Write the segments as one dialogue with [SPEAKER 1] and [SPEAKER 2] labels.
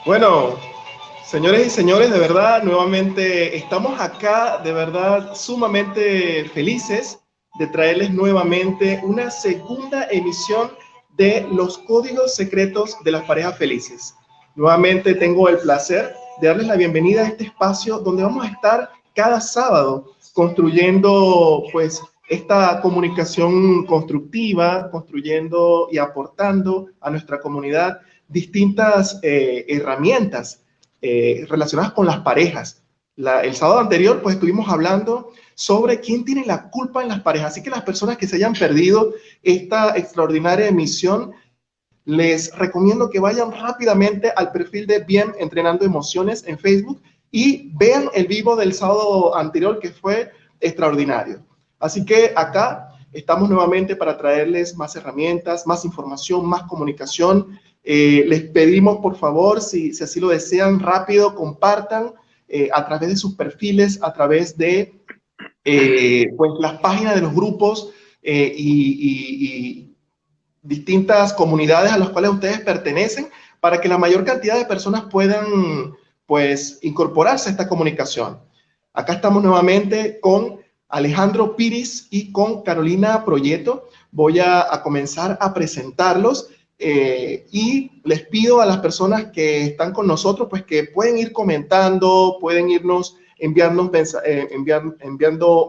[SPEAKER 1] Bueno, señores y señores, de verdad, nuevamente estamos acá, de verdad, sumamente felices de traerles nuevamente una segunda emisión de los códigos secretos de las parejas felices. Nuevamente tengo el placer de darles la bienvenida a este espacio donde vamos a estar cada sábado construyendo, pues, esta comunicación constructiva, construyendo y aportando a nuestra comunidad distintas herramientas relacionadas con las parejas. El sábado anterior, pues, estuvimos hablando sobre quién tiene la culpa en las parejas. Así que las personas que se hayan perdido esta extraordinaria emisión, les recomiendo que vayan rápidamente al perfil de Bien Entrenando Emociones en Facebook y vean el vivo del sábado anterior, que fue extraordinario. Así que acá estamos nuevamente para traerles más herramientas, más información, más comunicación. Les pedimos, por favor, si así lo desean, rápido, compartan a través de sus perfiles, a través de pues, las páginas de los grupos y distintas comunidades a las cuales ustedes pertenecen, para que la mayor cantidad de personas puedan, pues, incorporarse a esta comunicación. Acá estamos nuevamente con Alejandro Piris y con Carolina Proyetto. Voy a comenzar a presentarlos y les pido a las personas que están con nosotros, pues, que pueden ir comentando, pueden irnos enviando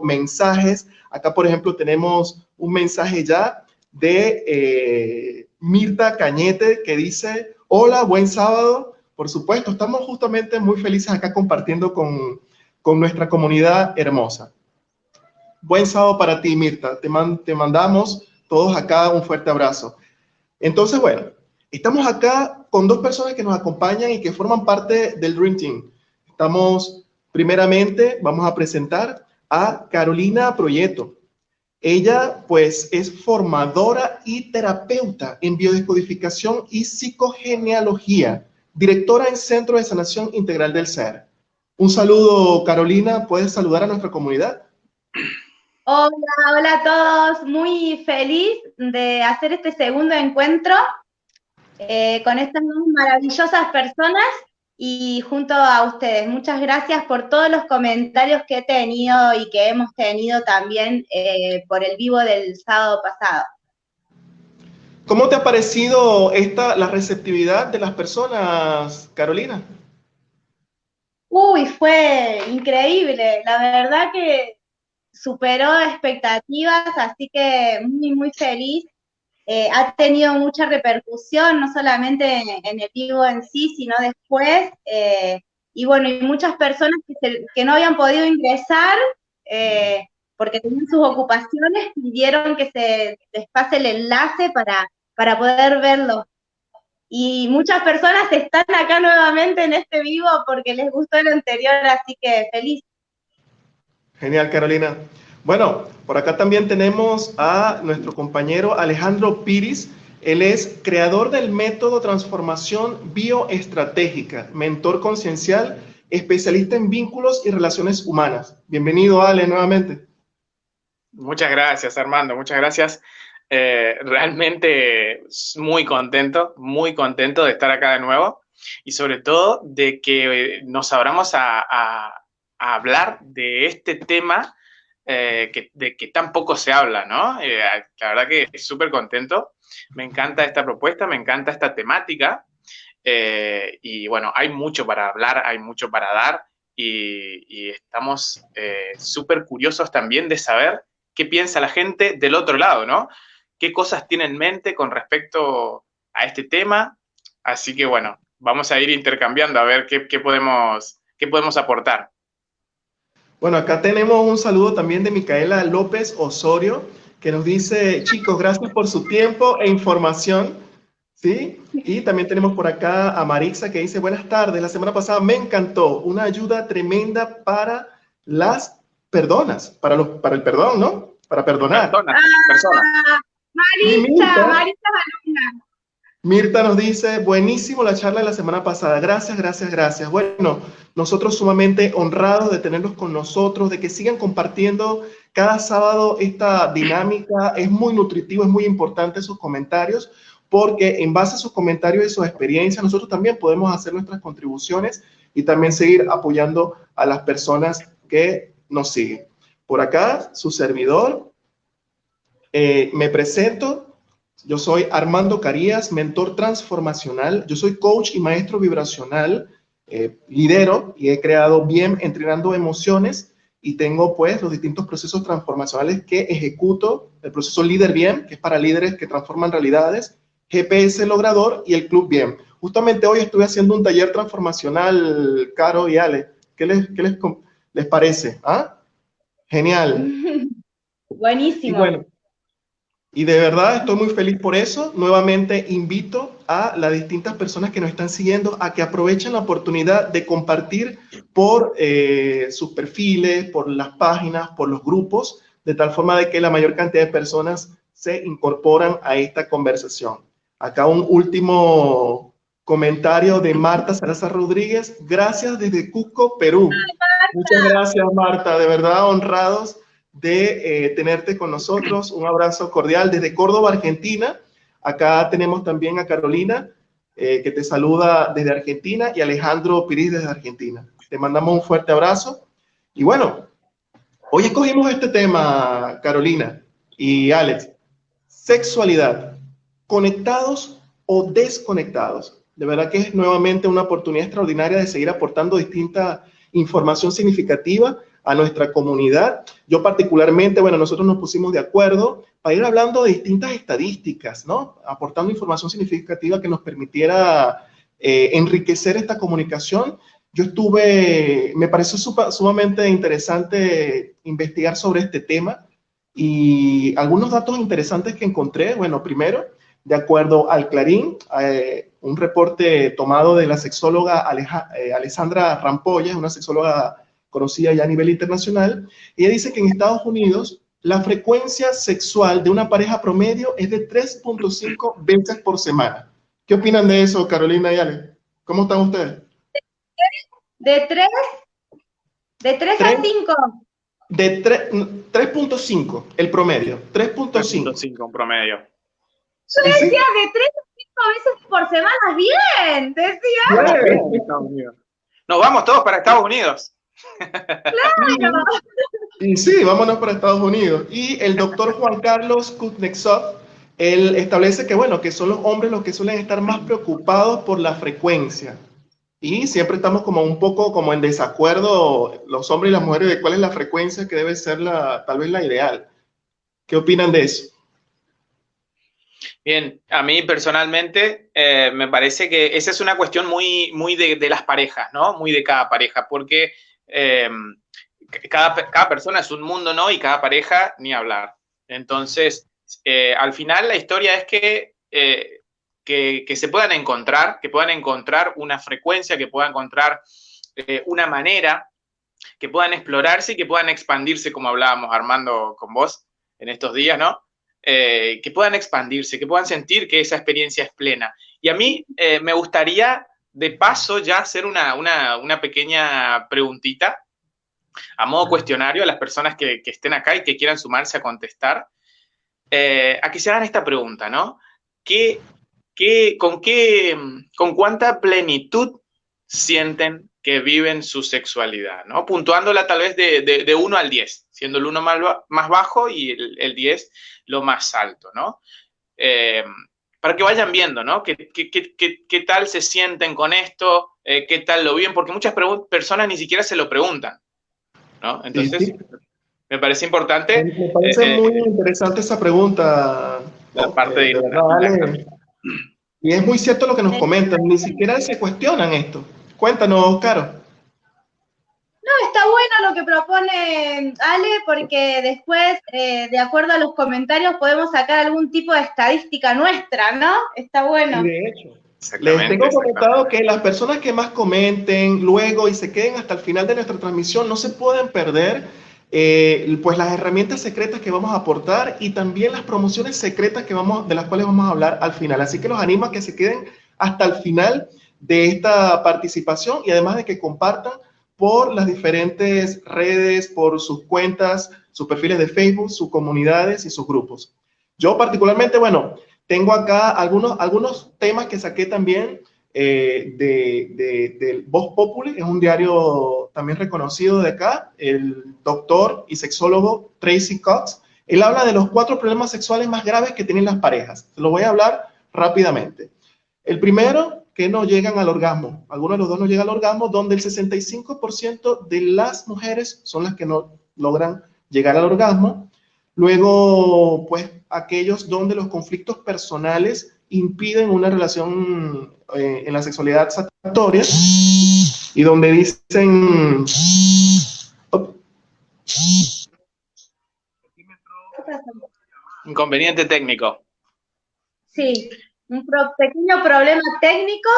[SPEAKER 1] mensajes. Acá, por ejemplo, tenemos un mensaje ya de Mirta Cañete, que dice: hola, buen sábado. Por supuesto, estamos justamente muy felices acá compartiendo con nuestra comunidad hermosa. Buen sábado para ti, Mirta. Te mandamos todos acá un fuerte abrazo. Entonces, bueno, estamos acá con dos personas que nos acompañan y que forman parte del Dream Team. Primeramente, vamos a presentar a Carolina Proyetto. Ella, pues, es formadora y terapeuta en biodescodificación y psicogenealogía, directora en Centro de Sanación Integral del Ser. Un saludo, Carolina. ¿Puedes saludar a nuestra comunidad?
[SPEAKER 2] Hola, hola a todos. Muy feliz de hacer este segundo encuentro con estas dos maravillosas personas y junto a ustedes. Muchas gracias por todos los comentarios que he tenido y que hemos tenido también por el vivo del sábado pasado.
[SPEAKER 1] ¿Cómo te ha parecido la receptividad de las personas, Carolina?
[SPEAKER 2] Uy, fue increíble. La verdad que superó expectativas, así que muy, muy feliz. Ha tenido mucha repercusión, no solamente en el vivo en sí, sino después. Y bueno, y muchas personas que no habían podido ingresar porque tenían sus ocupaciones, pidieron que se les pase el enlace para poder verlo. Y muchas personas están acá nuevamente en este vivo porque les gustó el anterior, así que feliz.
[SPEAKER 1] Genial, Carolina. Bueno, por acá también tenemos a nuestro compañero Alejandro Piris. Él es creador del método Transformación Bioestratégica, mentor conciencial, especialista en vínculos y relaciones humanas. Bienvenido, Ale, nuevamente.
[SPEAKER 3] Muchas gracias, Armando, muchas gracias. Realmente muy contento de estar acá de nuevo y sobre todo de que nos abramos a hablar de este tema de que tan poco se habla, ¿no? La verdad que es súper contento, me encanta esta propuesta, me encanta esta temática y bueno, hay mucho para hablar, hay mucho para dar y estamos súper curiosos también de saber qué piensa la gente del otro lado, ¿no? ¿Qué cosas tiene en mente con respecto a este tema? Así que bueno, vamos a ir intercambiando a ver qué podemos aportar.
[SPEAKER 1] Bueno, acá tenemos un saludo también de Micaela López Osorio, que nos dice: chicos, gracias por su tiempo e información. ¿Sí? Y también tenemos por acá a Marixa, que dice: buenas tardes, la semana pasada me encantó, una ayuda tremenda para las personas, para el perdón, ¿no? Para perdonar.
[SPEAKER 3] Personas.
[SPEAKER 2] Marixa alumna.
[SPEAKER 1] Mirta nos dice: buenísimo la charla de la semana pasada, gracias. Bueno, nosotros sumamente honrados de tenerlos con nosotros, de que sigan compartiendo cada sábado esta dinámica. Es muy nutritivo, es muy importante sus comentarios, porque en base a sus comentarios y sus experiencias, nosotros también podemos hacer nuestras contribuciones y también seguir apoyando a las personas que nos siguen. Por acá, su servidor, me presento. Yo soy Armando Carías, mentor transformacional. Yo soy coach y maestro vibracional, lidero y he creado Bien Entrenando Emociones y tengo pues los distintos procesos transformacionales que ejecuto, el proceso Líder Bien, que es para líderes que transforman realidades, GPS Logrador y el Club Bien. Justamente hoy estuve haciendo un taller transformacional, Caro y Ale. ¿Qué les parece? ¿Ah? Genial.
[SPEAKER 2] Buenísimo.
[SPEAKER 1] Y bueno, y de verdad estoy muy feliz por eso. Nuevamente invito a las distintas personas que nos están siguiendo a que aprovechen la oportunidad de compartir por sus perfiles, por las páginas, por los grupos, de tal forma de que la mayor cantidad de personas se incorporan a esta conversación. Acá un último comentario de Marta Salazar Rodríguez. Gracias desde Cusco, Perú. Muchas gracias, Marta. De verdad, honrados de tenerte con nosotros. Un abrazo cordial desde Córdoba, Argentina. Acá tenemos también a Carolina, que te saluda desde Argentina, y Alejandro Piris desde Argentina. Te mandamos un fuerte abrazo. Y bueno, hoy escogimos este tema, Carolina y Alex. Sexualidad. ¿Conectados o desconectados? De verdad que es nuevamente una oportunidad extraordinaria de seguir aportando distinta información significativa a nuestra comunidad. Yo particularmente, bueno, nosotros nos pusimos de acuerdo para ir hablando de distintas estadísticas, ¿no? Aportando información significativa que nos permitiera enriquecer esta comunicación. Me pareció sumamente interesante investigar sobre este tema y algunos datos interesantes que encontré. Bueno, primero, de acuerdo al Clarín, un reporte tomado de la sexóloga Alessandra Rampolla, una sexóloga conocida ya a nivel internacional. Ella dice que en Estados Unidos la frecuencia sexual de una pareja promedio es de 3.5 veces por semana. ¿Qué opinan de eso, Carolina y Ale? ¿Cómo están ustedes?
[SPEAKER 2] De 3 a 5.
[SPEAKER 1] De 3.5, el promedio. 3.5.
[SPEAKER 3] 3.5 un promedio.
[SPEAKER 2] Yo decía de 3 a 5 veces por semana. Bien, decía.
[SPEAKER 1] Bien.
[SPEAKER 3] Nos vamos todos para Estados Unidos.
[SPEAKER 2] Claro.
[SPEAKER 1] Y sí, vámonos para Estados Unidos. Y el doctor Juan Carlos Kuznetsov, él establece que, bueno, que son los hombres los que suelen estar más preocupados por la frecuencia. Y siempre estamos como un poco como en desacuerdo, los hombres y las mujeres, de cuál es la frecuencia que debe ser tal vez la ideal. ¿Qué opinan de eso?
[SPEAKER 3] Bien, a mí personalmente me parece que esa es una cuestión muy de las parejas, ¿no? Muy de cada pareja, porque cada persona es un mundo, ¿no? Y cada pareja, ni hablar. Entonces, al final la historia es que se puedan encontrar, que puedan encontrar una frecuencia, que puedan encontrar una manera, que puedan explorarse y que puedan expandirse, como hablábamos, Armando, con vos en estos días, ¿no? Que puedan expandirse, que puedan sentir que esa experiencia es plena. Y a mí me gustaría, de paso, ya hacer una pequeña preguntita a modo cuestionario a las personas que estén acá y que quieran sumarse a contestar, a que se hagan esta pregunta, ¿no? ¿Con cuánta plenitud sienten que viven su sexualidad, ¿no? Puntuándola tal vez de 1 al 10, siendo el 1 más bajo y el 10 lo más alto, ¿no? Para que vayan viendo, ¿no? ¿Qué tal se sienten con esto? ¿Qué tal lo viven? Porque muchas personas ni siquiera se lo preguntan, ¿no? Entonces, sí. Me parece importante.
[SPEAKER 1] Me parece muy interesante esa pregunta.
[SPEAKER 3] La parte de
[SPEAKER 1] vale. Y es muy cierto lo que nos comentan, ni siquiera se cuestionan esto. Cuéntanos, Caro.
[SPEAKER 2] No, está bueno lo que propone Ale, porque después, de acuerdo a los comentarios, podemos sacar algún tipo de estadística nuestra, ¿no? Está bueno.
[SPEAKER 1] Y de hecho, les tengo comentado que las personas que más comenten luego y se queden hasta el final de nuestra transmisión no se pueden perder pues las herramientas secretas que vamos a aportar y también las promociones secretas de las cuales vamos a hablar al final. Así que los animo a que se queden hasta el final de esta participación y además de que compartan por las diferentes redes, por sus cuentas, sus perfiles de Facebook, sus comunidades y sus grupos. Yo particularmente, bueno, tengo acá algunos temas que saqué también del Voz Populi, es un diario también reconocido de acá, el doctor y sexólogo Tracy Cox. Él habla de los 4 problemas sexuales más graves que tienen las parejas. Se lo voy a hablar rápidamente. El primero, que no llegan al orgasmo. Algunos de los dos no llegan al orgasmo, donde el 65% de las mujeres son las que no logran llegar al orgasmo. Luego, pues, aquellos donde los conflictos personales impiden una relación en la sexualidad satisfactoria y donde dicen...
[SPEAKER 3] Inconveniente técnico.
[SPEAKER 2] Sí, un pequeño problema técnico.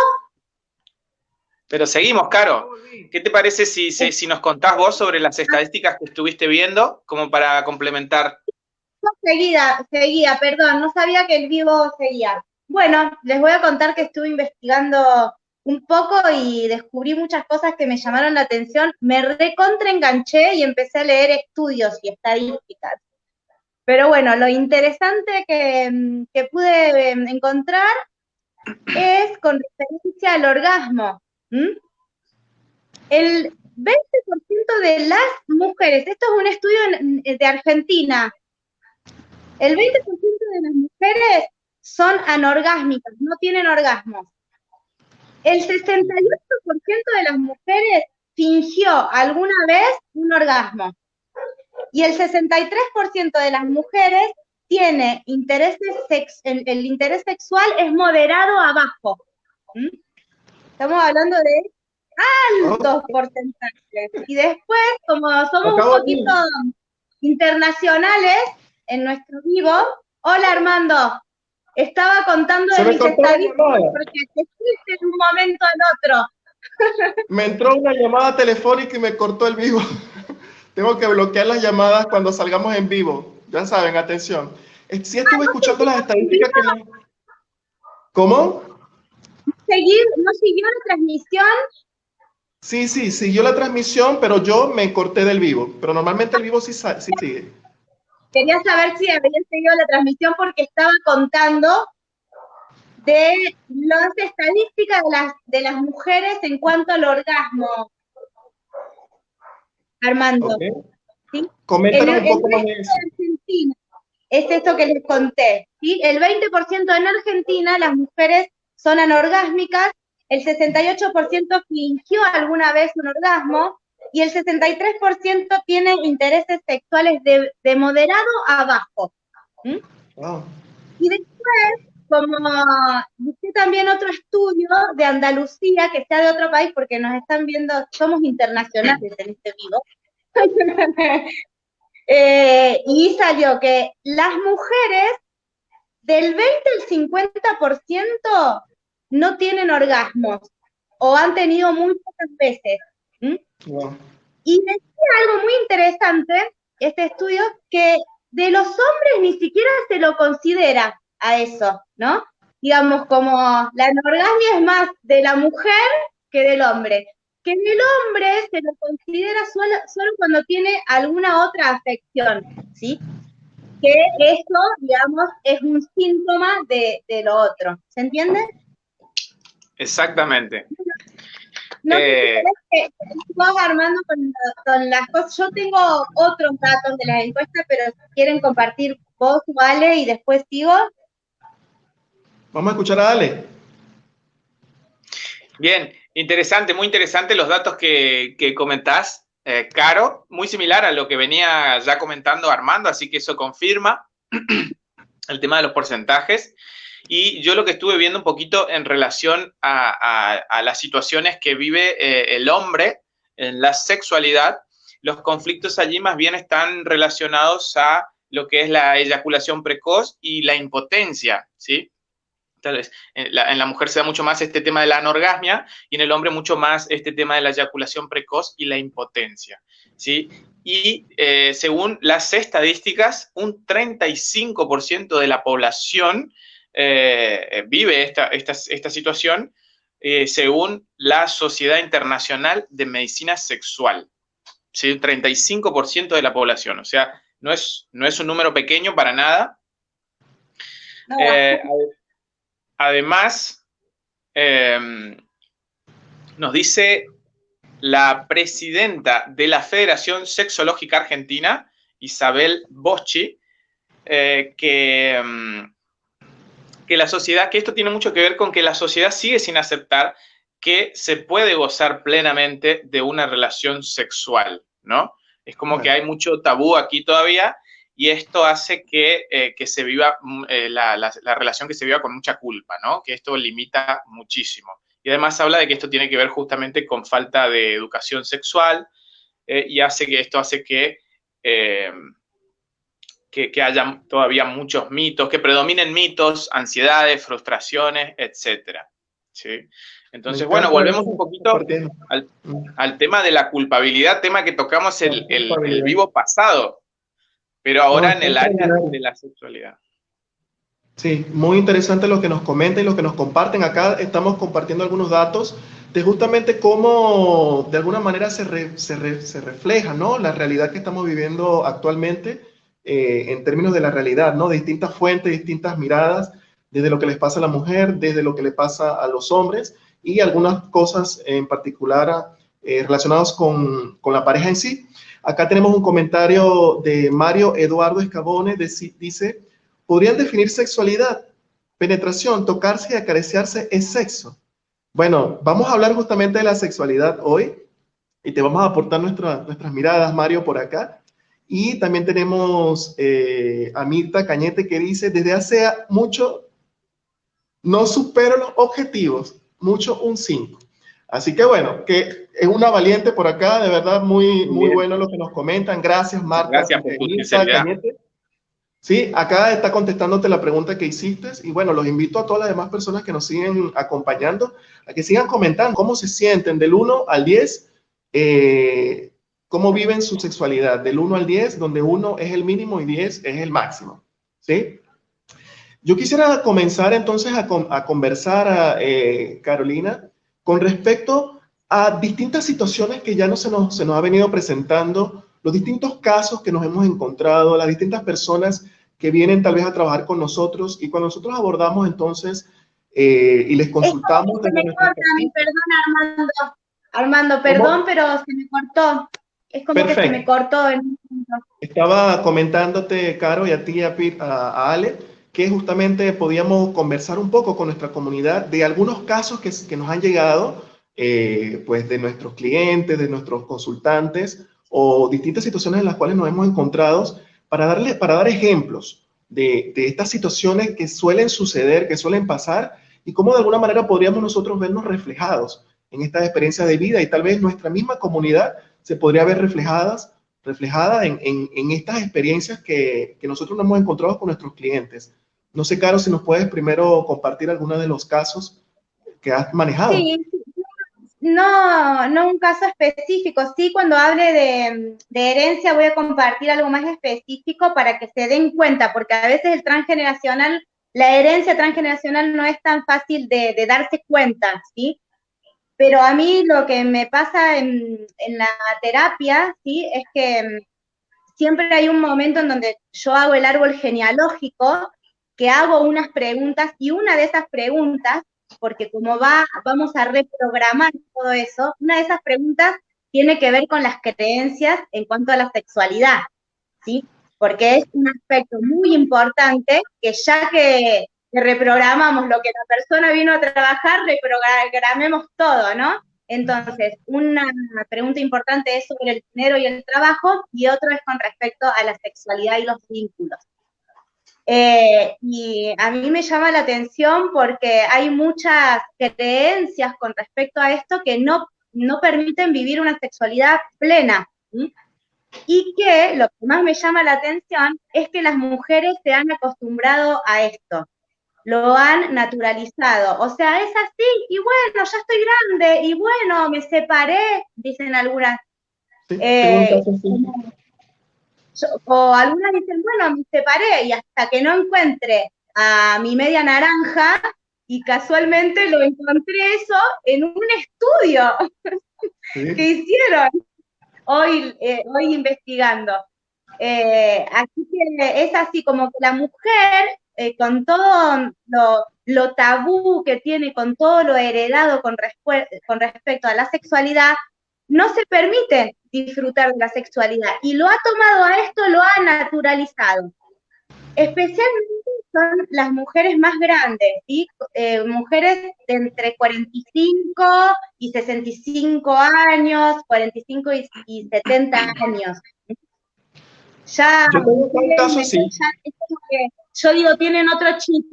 [SPEAKER 3] Pero seguimos, Caro. ¿Qué te parece si nos contás vos sobre las estadísticas que estuviste viendo, como para complementar?
[SPEAKER 2] No, seguía, perdón, no sabía que el vivo seguía. Bueno, les voy a contar que estuve investigando un poco y descubrí muchas cosas que me llamaron la atención. Me recontraenganché y empecé a leer estudios y estadísticas. Pero bueno, lo interesante que pude encontrar es con referencia al orgasmo. El 20% de las mujeres, esto es un estudio de Argentina, el 20% de las mujeres son anorgásmicas, no tienen orgasmos. El 68% de las mujeres fingió alguna vez un orgasmo. Y el 63% de las mujeres tiene el interés sexual es moderado a bajo. Estamos hablando de altos porcentajes. Y después, como somos un poquito internacionales en nuestro vivo, hola Armando, estaba contando de mis estadísticas porque te fuiste de un momento al otro.
[SPEAKER 1] Me entró una llamada telefónica y me cortó el vivo. Tengo que bloquear las llamadas cuando salgamos en vivo. Ya saben, atención. Sí estuve escuchando las estadísticas que... ¿Cómo?
[SPEAKER 2] ¿No siguió la transmisión?
[SPEAKER 1] Sí, siguió la transmisión, pero yo me corté del vivo. Pero normalmente el vivo sí sigue.
[SPEAKER 2] Quería saber si habían seguido la transmisión porque estaba contando de las estadísticas de las mujeres en cuanto al orgasmo. Armando.
[SPEAKER 1] Okay.
[SPEAKER 2] ¿Sí?
[SPEAKER 1] Coméntanos un poco más de eso.
[SPEAKER 2] Argentina, es esto que les conté. ¿Sí? El 20% en Argentina las mujeres son anorgásmicas, el 68% fingió alguna vez un orgasmo y el 63% tiene intereses sexuales de moderado a bajo.
[SPEAKER 1] Wow.
[SPEAKER 2] Y después, como busqué también otro estudio de Andalucía, que sea de otro país, porque nos están viendo, somos internacionales en este vivo, y salió que las mujeres del 20 al 50% no tienen orgasmos, o han tenido muy pocas veces.
[SPEAKER 1] Wow.
[SPEAKER 2] Y decía algo muy interesante, este estudio, que de los hombres ni siquiera se lo considera a eso, ¿no? Digamos, como la anorgasmia es más de la mujer que del hombre. Que del hombre se lo considera solo cuando tiene alguna otra afección, ¿sí? Que eso, digamos, es un síntoma de lo otro. ¿Se entiende?
[SPEAKER 3] Exactamente.
[SPEAKER 2] No sé si vos, Armando, con las cosas. Yo tengo otros datos de las encuestas, pero si quieren compartir vos, Ale, y después sigo.
[SPEAKER 1] Vamos a escuchar a Ale.
[SPEAKER 3] Bien, interesante, muy interesante los datos que comentás, Caro, muy similar a lo que venía ya comentando Armando, así que eso confirma el tema de los porcentajes. Y yo lo que estuve viendo un poquito en relación a las situaciones que vive el hombre en la sexualidad, los conflictos allí más bien están relacionados a lo que es la eyaculación precoz y la impotencia, ¿sí? Tal vez en la mujer se da mucho más este tema de la anorgasmia y en el hombre mucho más este tema de la eyaculación precoz y la impotencia, ¿sí? Y según las estadísticas, un 35% de la población vive esta situación según la Sociedad Internacional de Medicina Sexual, ¿sí? Un 35% de la población, o sea, no es un número pequeño para nada.
[SPEAKER 2] No,
[SPEAKER 3] Además, nos dice la presidenta de la Federación Sexológica Argentina, Isabel Boschi, que la sociedad, que esto tiene mucho que ver con que la sociedad sigue sin aceptar que se puede gozar plenamente de una relación sexual, ¿no? Es como que hay mucho tabú aquí todavía y esto hace que se viva la relación, que se viva con mucha culpa, ¿no? Que esto limita muchísimo. Y además habla de que esto tiene que ver justamente con falta de educación sexual y esto hace que haya todavía muchos mitos, que predominen mitos, ansiedades, frustraciones, etcétera. ¿Sí? Entonces, bueno, volvemos un poquito al tema de la culpabilidad, tema que tocamos el vivo pasado, pero ahora en el área de la sexualidad.
[SPEAKER 1] Sí, muy interesante lo que nos comentan y lo que nos comparten. Acá estamos compartiendo algunos datos de justamente cómo de alguna manera se refleja, ¿no?, la realidad que estamos viviendo actualmente en términos de la realidad, ¿no?, de distintas fuentes, distintas miradas, desde lo que les pasa a la mujer, desde lo que le pasa a los hombres y algunas cosas en particular relacionadas con la pareja en sí. Acá tenemos un comentario de Mario Eduardo Escabone, dice: ¿podrían definir sexualidad? Penetración, tocarse y acariciarse es sexo. Bueno, vamos a hablar justamente de la sexualidad hoy y te vamos a aportar nuestras miradas, Mario, por acá. Y también tenemos a Mirta Cañete, que dice: desde hace mucho no supero los objetivos, mucho un 5. Así que bueno, que es una valiente por acá, de verdad, muy bueno lo que nos comentan. Gracias, Marta.
[SPEAKER 3] Gracias por tu
[SPEAKER 1] Mirta
[SPEAKER 3] sinceridad.
[SPEAKER 1] Cañete. Sí, acá está contestándote la pregunta que hiciste y bueno, los invito a todas las demás personas que nos siguen acompañando a que sigan comentando cómo se sienten del 1 al 10, cómo viven su sexualidad, del 1 al 10, donde 1 es el mínimo y 10 es el máximo, ¿sí? Yo quisiera comenzar entonces a conversar, Carolina, con respecto a distintas situaciones que ya se nos ha venido presentando, los distintos casos que nos hemos encontrado, las distintas personas que vienen tal vez a trabajar con nosotros y cuando nosotros abordamos entonces y les consultamos...
[SPEAKER 2] Se me corta a mí, perdón, Armando, perdón, pero se me cortó. Es como Perfecto. Que se me cortó en un momento.
[SPEAKER 1] Estaba comentándote, Caro, y a ti, a Ale, que justamente podíamos conversar un poco con nuestra comunidad de algunos casos que nos han llegado, pues de nuestros clientes, de nuestros consultantes, o distintas situaciones en las cuales nos hemos encontrado, para dar ejemplos de estas situaciones que suelen suceder, que suelen pasar, y cómo de alguna manera podríamos nosotros vernos reflejados en estas experiencias de vida, y tal vez nuestra misma comunidad se podría ver reflejada en estas experiencias que nosotros nos hemos encontrado con nuestros clientes. No sé, Caro, si nos puedes primero compartir algunos de los casos que has manejado.
[SPEAKER 2] Sí, no un caso específico, sí, cuando hable de herencia voy a compartir algo más específico para que se den cuenta, porque a veces la herencia transgeneracional no es tan fácil de darse cuenta, ¿sí? Pero a mí lo que me pasa en la terapia, ¿sí?, es que siempre hay un momento en donde yo hago el árbol genealógico, que hago unas preguntas, y una de esas preguntas, porque como vamos a reprogramar todo eso, una de esas preguntas tiene que ver con las creencias en cuanto a la sexualidad, ¿sí? Porque es un aspecto muy importante que ya que reprogramamos lo que la persona vino a trabajar, reprogramemos todo, ¿no? Entonces, una pregunta importante es sobre el dinero y el trabajo, y otro es con respecto a la sexualidad y los vínculos. Y a mí me llama la atención porque hay muchas creencias con respecto a esto que no permiten vivir una sexualidad plena, ¿sí? Y que lo que más me llama la atención es que las mujeres se han acostumbrado a esto, lo han naturalizado, o sea, es así, y bueno, ya estoy grande, y bueno, me separé, dicen algunas.
[SPEAKER 1] Sí,
[SPEAKER 2] o algunas dicen, bueno, me separé, y hasta que no encuentre a mi media naranja, y casualmente lo encontré eso en un estudio que hicieron hoy investigando. Así que es así como que la mujer con todo lo tabú que tiene, con todo lo heredado con respecto a la sexualidad, no se permite disfrutar de la sexualidad y lo ha tomado a esto, lo ha naturalizado. Especialmente son las mujeres más grandes, ¿sí? Mujeres de entre 45 y 65 años, 45 y 70 años. Ya,
[SPEAKER 1] Yo tengo un caso así.
[SPEAKER 2] ya es como que, yo digo, tienen otro chip.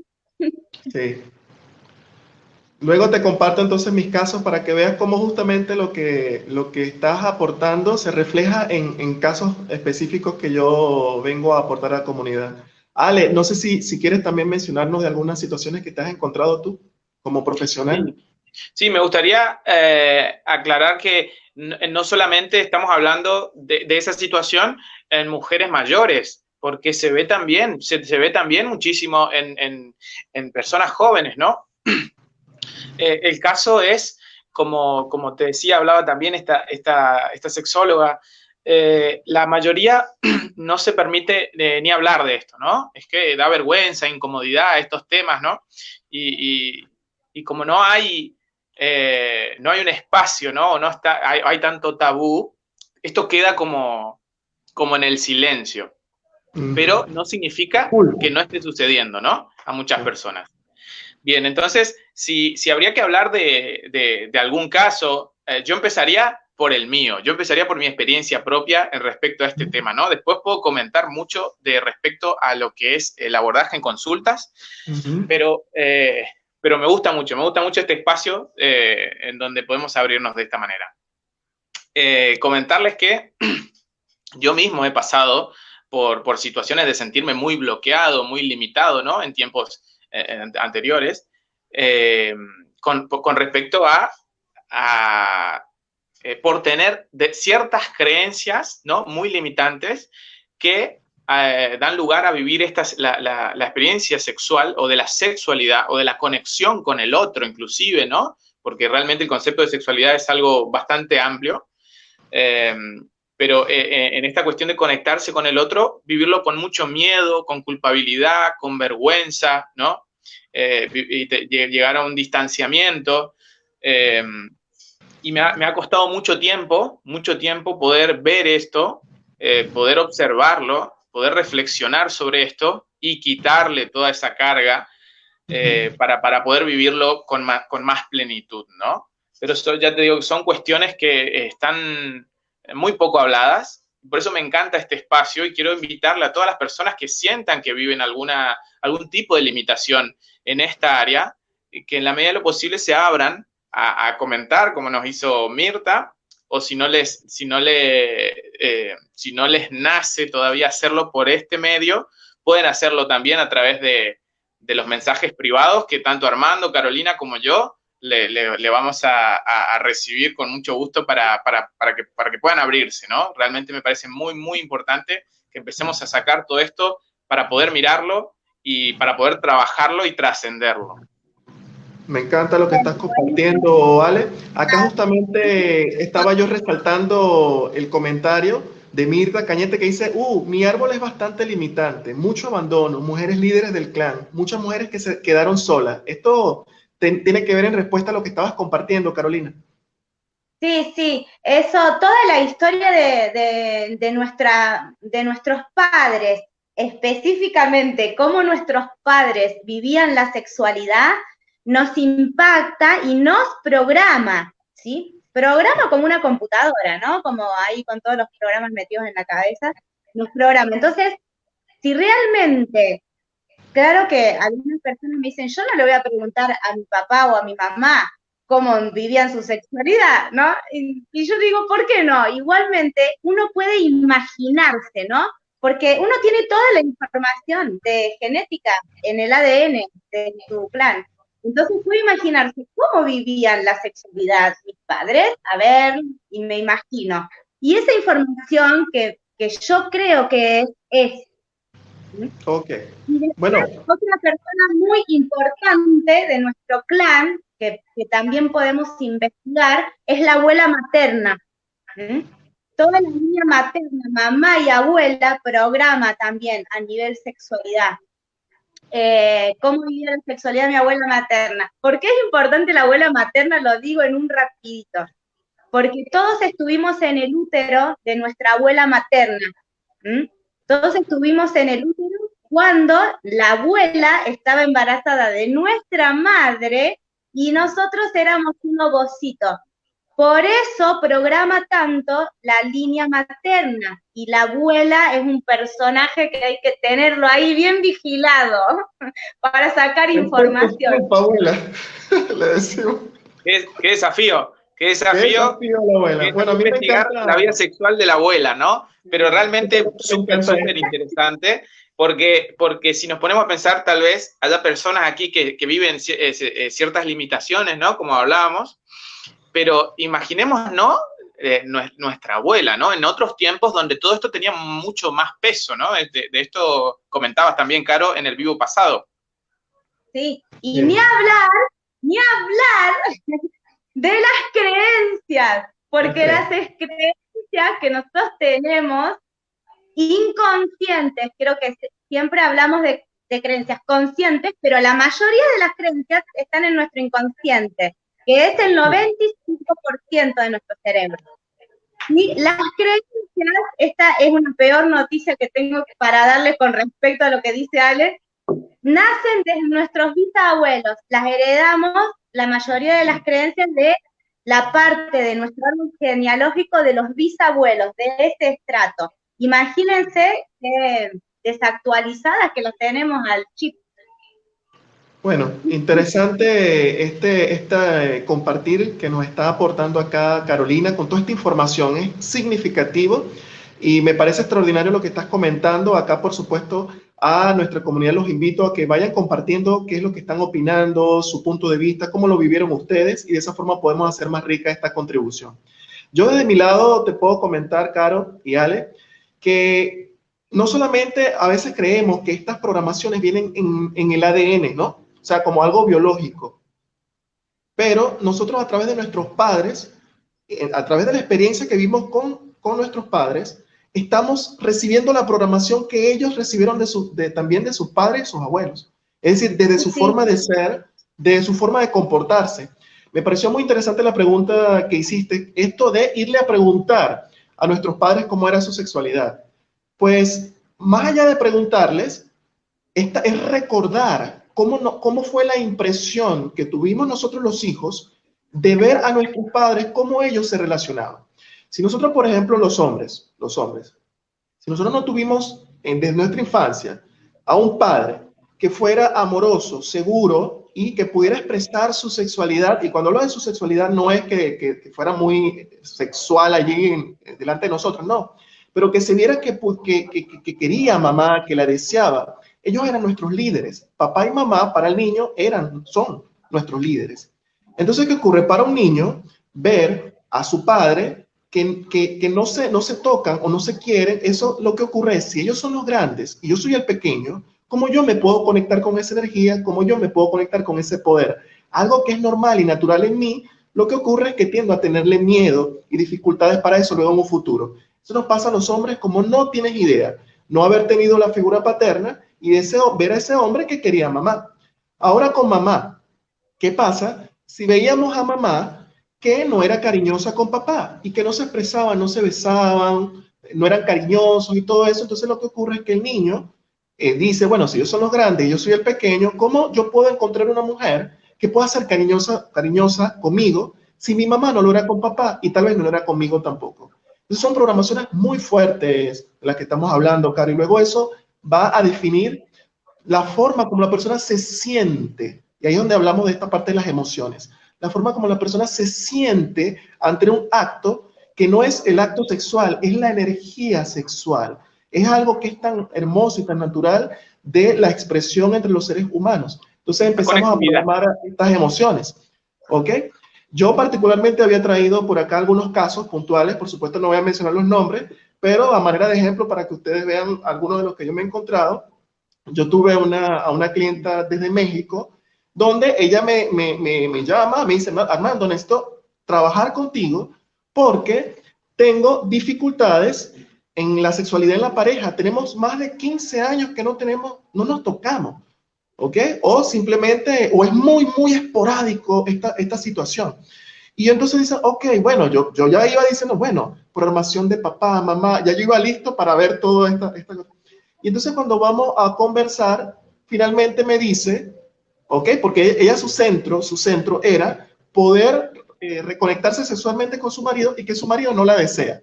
[SPEAKER 1] Sí. Luego te comparto entonces mis casos para que veas cómo justamente lo que estás aportando se refleja en casos específicos que yo vengo a aportar a la comunidad. Ale, no sé si quieres también mencionarnos de algunas situaciones que te has encontrado tú como profesional.
[SPEAKER 3] Sí, me gustaría aclarar que no solamente estamos hablando de esa situación en mujeres mayores, porque se ve también, se ve también muchísimo en personas jóvenes, ¿no? El caso es, como te decía, hablaba también esta sexóloga, la mayoría no se permite ni hablar de esto, ¿no? Es que da vergüenza, incomodidad estos temas, ¿no? Y como no hay un espacio, ¿no? No está, hay tanto tabú, esto queda como en el silencio. Pero no significa que no esté sucediendo, ¿no? A muchas personas. Bien, entonces, si habría que hablar de algún caso, yo empezaría por el mío, yo empezaría por mi experiencia propia en respecto a este tema, ¿no? Después puedo comentar mucho de respecto a lo que es el abordaje en consultas, pero me gusta mucho este espacio en donde podemos abrirnos de esta manera. Comentarles que yo mismo he pasado por situaciones de sentirme muy bloqueado, muy limitado, ¿no? En tiempos anteriores, con respecto por tener ciertas creencias, ¿no? Muy limitantes que dan lugar a vivir la experiencia sexual o de la sexualidad o de la conexión con el otro inclusive, ¿no? Porque realmente el concepto de sexualidad es algo bastante amplio. Pero en esta cuestión de conectarse con el otro, vivirlo con mucho miedo, con culpabilidad, con vergüenza, ¿no? Llegar a un distanciamiento. Y me ha costado mucho tiempo poder ver esto, poder observarlo, poder reflexionar sobre esto y quitarle toda esa carga para poder vivirlo con más plenitud, ¿no? Pero eso, ya te digo, son cuestiones que están muy poco habladas. Por eso me encanta este espacio y quiero invitarle a todas las personas que sientan que viven algún tipo de limitación en esta área, que en la medida de lo posible se abran a comentar, como nos hizo Mirta, o si no les nace todavía hacerlo por este medio, pueden hacerlo también a través de los mensajes privados que tanto Armando, Carolina como yo le vamos a recibir con mucho gusto para que puedan abrirse, ¿no? Realmente me parece muy, muy importante que empecemos a sacar todo esto para poder mirarlo y para poder trabajarlo y trascenderlo.
[SPEAKER 1] Me encanta lo que estás compartiendo, Ale. Acá justamente estaba yo resaltando el comentario de Mirta Cañete que dice, mi árbol es bastante limitante, mucho abandono, mujeres líderes del clan, muchas mujeres que se quedaron solas. Esto tiene que ver en respuesta a lo que estabas compartiendo, Carolina.
[SPEAKER 2] Sí, sí, eso, toda la historia de nuestros padres, específicamente cómo nuestros padres vivían la sexualidad, nos impacta y nos programa, ¿sí? Programa como una computadora, ¿no? Como ahí con todos los programas metidos en la cabeza, nos programa. Entonces, si realmente, claro que algunas personas me dicen, yo no le voy a preguntar a mi papá o a mi mamá cómo vivían su sexualidad, ¿no? Y yo digo, ¿por qué no? Igualmente, uno puede imaginarse, ¿no? Porque uno tiene toda la información de genética en el ADN de su clan. Entonces puede imaginarse cómo vivían la sexualidad mis padres, a ver, y me imagino. Y esa información que yo creo que es.
[SPEAKER 1] Ok.
[SPEAKER 2] Y después,
[SPEAKER 1] Bueno,
[SPEAKER 2] otra persona muy importante de nuestro clan, que también podemos investigar, es la abuela materna. Toda la línea materna, mamá y abuela, programa también a nivel sexualidad. cómo vivía la sexualidad de mi abuela materna. ¿Por qué es importante la abuela materna? Lo digo en un rapidito. Porque todos estuvimos en el útero de nuestra abuela materna. Todos estuvimos en el útero cuando la abuela estaba embarazada de nuestra madre y nosotros éramos un ovocito. Por eso programa tanto la línea materna, y la abuela es un personaje que hay que tenerlo ahí bien vigilado para sacar información.
[SPEAKER 1] Abuela, le decimos.
[SPEAKER 3] Qué desafío, qué
[SPEAKER 1] Qué
[SPEAKER 3] desafío.
[SPEAKER 1] desafío la abuela. Bueno, a mí me
[SPEAKER 3] Investigar
[SPEAKER 1] encanta
[SPEAKER 3] la vida sexual de la abuela, ¿no? Pero realmente
[SPEAKER 1] me
[SPEAKER 3] súper,
[SPEAKER 1] encanta
[SPEAKER 3] súper interesante, porque si nos ponemos a pensar, tal vez haya personas aquí que viven ciertas limitaciones, ¿no? Como hablábamos, pero imaginemos, ¿no? Nuestra abuela, ¿no? En otros tiempos donde todo esto tenía mucho más peso, ¿no? De esto comentabas también, Caro, en el vivo pasado.
[SPEAKER 2] Sí, y ni hablar de las creencias, porque las creencias que nosotros tenemos inconscientes, creo que siempre hablamos de creencias conscientes, pero la mayoría de las creencias están en nuestro inconsciente, que es el 95% de nuestro cerebro. Y las creencias, esta es una peor noticia que tengo para darle con respecto a lo que dice Ale, nacen desde nuestros bisabuelos, las heredamos la mayoría de las creencias de la parte de nuestro árbol genealógico de los bisabuelos, de ese estrato. Imagínense qué desactualizadas que las tenemos al chip.
[SPEAKER 1] Bueno, interesante compartir que nos está aportando acá Carolina con toda esta información. Es significativo y me parece extraordinario lo que estás comentando. Acá, por supuesto, a nuestra comunidad los invito a que vayan compartiendo qué es lo que están opinando, su punto de vista, cómo lo vivieron ustedes, y de esa forma podemos hacer más rica esta contribución. Yo desde mi lado te puedo comentar, Caro y Ale, que no solamente a veces creemos que estas programaciones vienen en el ADN, ¿no? O sea, como algo biológico. Pero nosotros a través de nuestros padres, a través de la experiencia que vimos con nuestros padres, estamos recibiendo la programación que ellos recibieron también de sus padres y sus abuelos. Es decir, desde su forma de ser, de su forma de comportarse. Me pareció muy interesante la pregunta que hiciste, esto de irle a preguntar a nuestros padres cómo era su sexualidad. Pues, más allá de preguntarles, es recordar cómo fue la impresión que tuvimos nosotros los hijos de ver a nuestros padres, cómo ellos se relacionaban. Si nosotros, por ejemplo, los hombres, si nosotros no tuvimos desde nuestra infancia a un padre que fuera amoroso, seguro y que pudiera expresar su sexualidad, y cuando hablo de su sexualidad no es que fuera muy sexual allí delante de nosotros, no, pero que se viera que quería a mamá, que la deseaba. Ellos eran nuestros líderes. Papá y mamá para el niño son nuestros líderes. Entonces, ¿qué ocurre? Para un niño, ver a su padre que no se tocan o no se quieren, eso lo que ocurre es, si ellos son los grandes y yo soy el pequeño, ¿cómo yo me puedo conectar con esa energía? ¿Cómo yo me puedo conectar con ese poder? Algo que es normal y natural en mí, lo que ocurre es que tiendo a tenerle miedo y dificultades para eso luego en un futuro. Eso nos pasa a los hombres como no tienes idea, no haber tenido la figura paterna y ver a ese hombre que quería a mamá. Ahora con mamá, ¿qué pasa? Si veíamos a mamá que no era cariñosa con papá y que no se expresaban, no se besaban, no eran cariñosos y todo eso, entonces lo que ocurre es que el niño dice, bueno, si ellos son los grandes y yo soy el pequeño, ¿cómo yo puedo encontrar una mujer que pueda ser cariñosa conmigo si mi mamá no lo era con papá y tal vez no lo era conmigo tampoco? Entonces son programaciones muy fuertes de las que estamos hablando, Caro, y luego eso va a definir la forma como la persona se siente, y ahí es donde hablamos de esta parte de las emociones, la forma como la persona se siente ante un acto que no es el acto sexual, es la energía sexual, es algo que es tan hermoso y tan natural de la expresión entre los seres humanos. Entonces empezamos a programar estas emociones, ¿ok? Yo particularmente había traído por acá algunos casos puntuales, por supuesto no voy a mencionar los nombres, pero a manera de ejemplo para que ustedes vean algunos de los que yo me he encontrado. Yo tuve a una clienta desde México, donde ella me llama, me dice, Armando, necesito trabajar contigo porque tengo dificultades en la sexualidad en la pareja. Tenemos más de 15 años que no nos tocamos. ¿ok? O simplemente, o es muy, muy esporádico esta situación. Y entonces dice, ok, bueno, yo ya iba diciendo, bueno, programación de papá, mamá, ya yo iba listo para ver todo esta cosa. Y entonces cuando vamos a conversar, finalmente me dice, ok, porque ella su centro era poder reconectarse sexualmente con su marido y que su marido no la desea.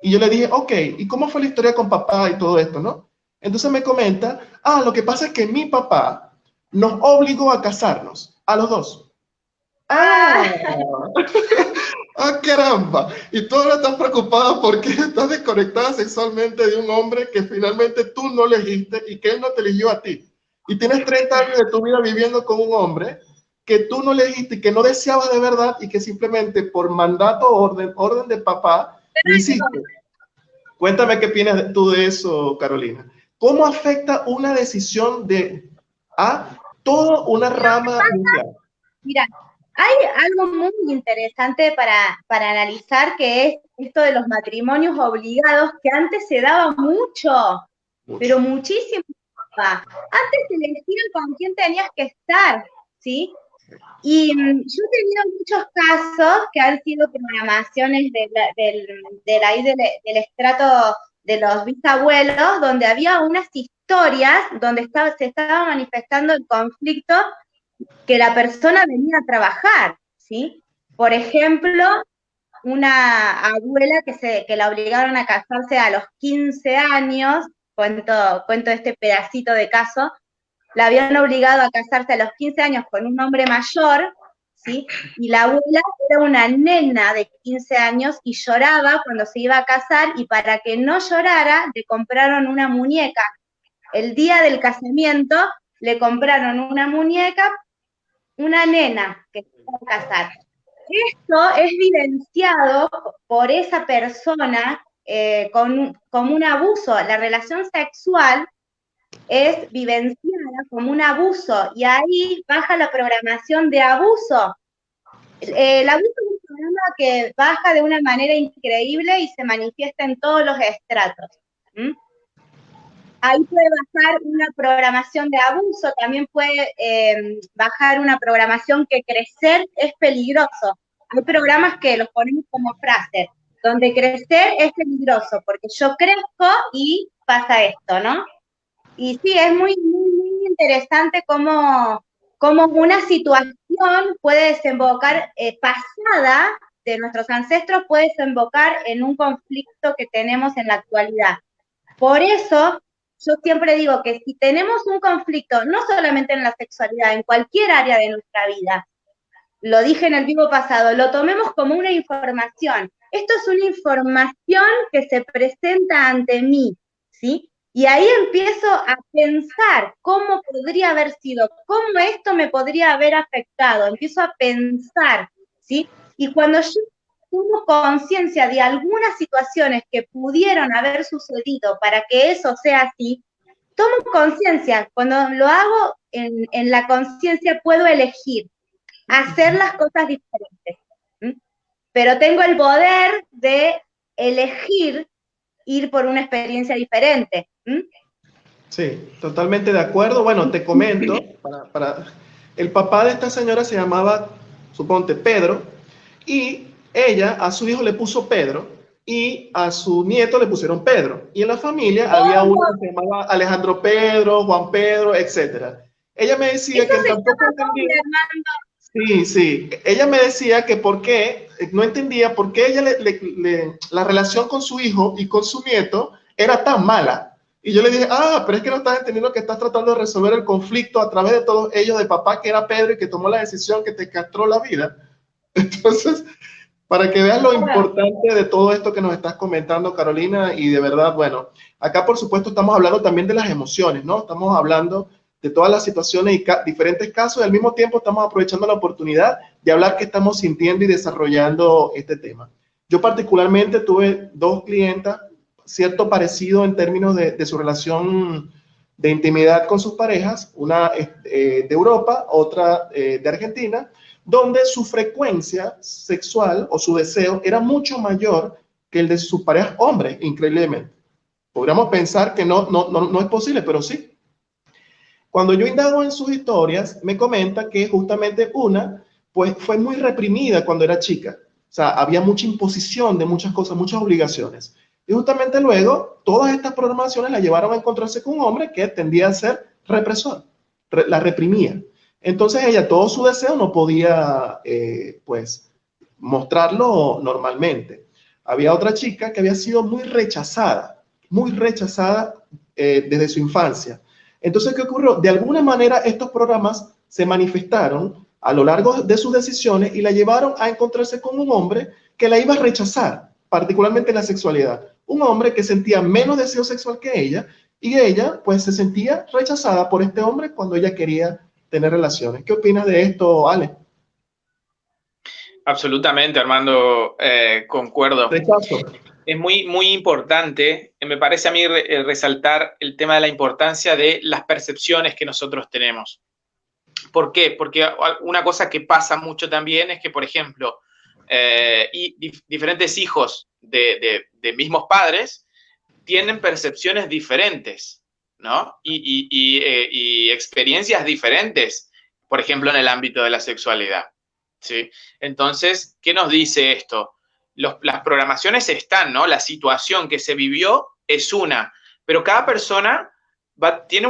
[SPEAKER 1] Y yo le dije, ok, ¿y cómo fue la historia con papá y todo esto, no? Entonces me comenta, lo que pasa es que mi papá nos obligó a casarnos, a los dos. ¡Ah! ¡Ah, caramba! Y tú ahora estás preocupada porque estás desconectada sexualmente de un hombre que finalmente tú no elegiste y que él no te eligió a ti. Y tienes 30 años de tu vida viviendo con un hombre que tú no elegiste y que no deseabas de verdad y que simplemente por mandato o orden de papá lo hiciste. Cuéntame qué opinas tú de eso, Carolina. ¿Cómo afecta una decisión a toda una rama nuclear?
[SPEAKER 2] Mira, hay algo muy interesante para analizar, que es esto de los matrimonios obligados, que antes se daba mucho, pero muchísimo. Antes se elegía con quién tenías que estar, ¿sí? Y yo he tenido muchos casos que han sido programaciones del estrato de los bisabuelos, donde había unas historias donde se estaba manifestando el conflicto que la persona venía a trabajar, ¿sí? Por ejemplo, una abuela que la obligaron a casarse a los 15 años, cuento este pedacito de caso, la habían obligado a casarse a los 15 años con un hombre mayor, ¿sí? Y la abuela era una nena de 15 años y lloraba cuando se iba a casar, y para que no llorara le compraron una muñeca. El día del casamiento le compraron una muñeca, una nena que se iba a casar. Esto es vivenciado por esa persona como un abuso. La relación sexual es vivenciada como un abuso, y ahí baja la programación de abuso. El abuso es un programa que baja de una manera increíble y se manifiesta en todos los estratos. Ahí puede bajar una programación de abuso, también puede bajar una programación que crecer es peligroso. Hay programas que los ponemos como frase, donde crecer es peligroso, porque yo crezco y pasa esto, ¿no? Y sí, es muy, muy, muy interesante cómo una situación puede desembocar, pasada de nuestros ancestros, puede desembocar en un conflicto que tenemos en la actualidad. Por eso, yo siempre digo que si tenemos un conflicto, no solamente en la sexualidad, en cualquier área de nuestra vida, lo dije en el vivo pasado, lo tomemos como una información. Esto es una información que se presenta ante mí, ¿sí? Y ahí empiezo a pensar cómo podría haber sido, cómo esto me podría haber afectado. Empiezo a pensar, ¿sí? Y cuando yo tomo conciencia de algunas situaciones que pudieron haber sucedido para que eso sea así, tomo conciencia. Cuando lo hago en la conciencia, puedo elegir hacer las cosas diferentes. Pero tengo el poder de elegir ir por una experiencia diferente.
[SPEAKER 1] Sí, totalmente de acuerdo. Bueno, te comento, el papá de esta señora se llamaba, suponte, Pedro, y ella a su hijo le puso Pedro y a su nieto le pusieron Pedro. Y en la familia había uno que se llamaba Alejandro Pedro, Juan Pedro, etc. Ella me decía que tampoco entendía. Sí, sí. Ella me decía que no entendía por qué ella la relación con su hijo y con su nieto era tan mala. Y yo le dije, pero es que no estás entendiendo que estás tratando de resolver el conflicto a través de todos ellos, de papá que era Pedro y que tomó la decisión que te castró la vida. Entonces, para que veas lo importante de todo esto que nos estás comentando, Carolina, y de verdad, bueno, acá por supuesto estamos hablando también de las emociones, ¿no? Estamos hablando de todas las situaciones y diferentes casos, y al mismo tiempo estamos aprovechando la oportunidad de hablar qué estamos sintiendo y desarrollando este tema. Yo particularmente tuve 2 clientas, cierto parecido en términos de su relación de intimidad con sus parejas, una de Europa, otra de Argentina, donde su frecuencia sexual o su deseo era mucho mayor que el de sus parejas hombres, increíblemente. Podríamos pensar que no es posible, pero sí. Cuando yo indago en sus historias, me comenta que justamente una, pues fue muy reprimida cuando era chica. O sea, había mucha imposición de muchas cosas, muchas obligaciones. Y justamente luego, todas estas programaciones la llevaron a encontrarse con un hombre que tendía a ser represor, la reprimía. Entonces ella, todo su deseo no podía, pues, mostrarlo normalmente. Había otra chica que había sido muy rechazada desde su infancia. Entonces, ¿qué ocurrió? De alguna manera, estos programas se manifestaron a lo largo de sus decisiones y la llevaron a encontrarse con un hombre que la iba a rechazar, particularmente en la sexualidad. Un hombre que sentía menos deseo sexual que ella y ella, pues, se sentía rechazada por este hombre cuando ella quería tener relaciones. ¿Qué opinas de esto, Ale?
[SPEAKER 3] Absolutamente, Armando, concuerdo.
[SPEAKER 1] Rechazo.
[SPEAKER 3] Es muy, muy importante, me parece a mí, resaltar el tema de la importancia de las percepciones que nosotros tenemos. ¿Por qué? Porque una cosa que pasa mucho también es que, por ejemplo, diferentes hijos de mismos padres tienen percepciones diferentes, ¿no? Y experiencias diferentes, por ejemplo, en el ámbito de la sexualidad, ¿sí? Entonces, ¿qué nos dice esto? Las programaciones están, ¿no? La situación que se vivió es una, pero cada persona tiene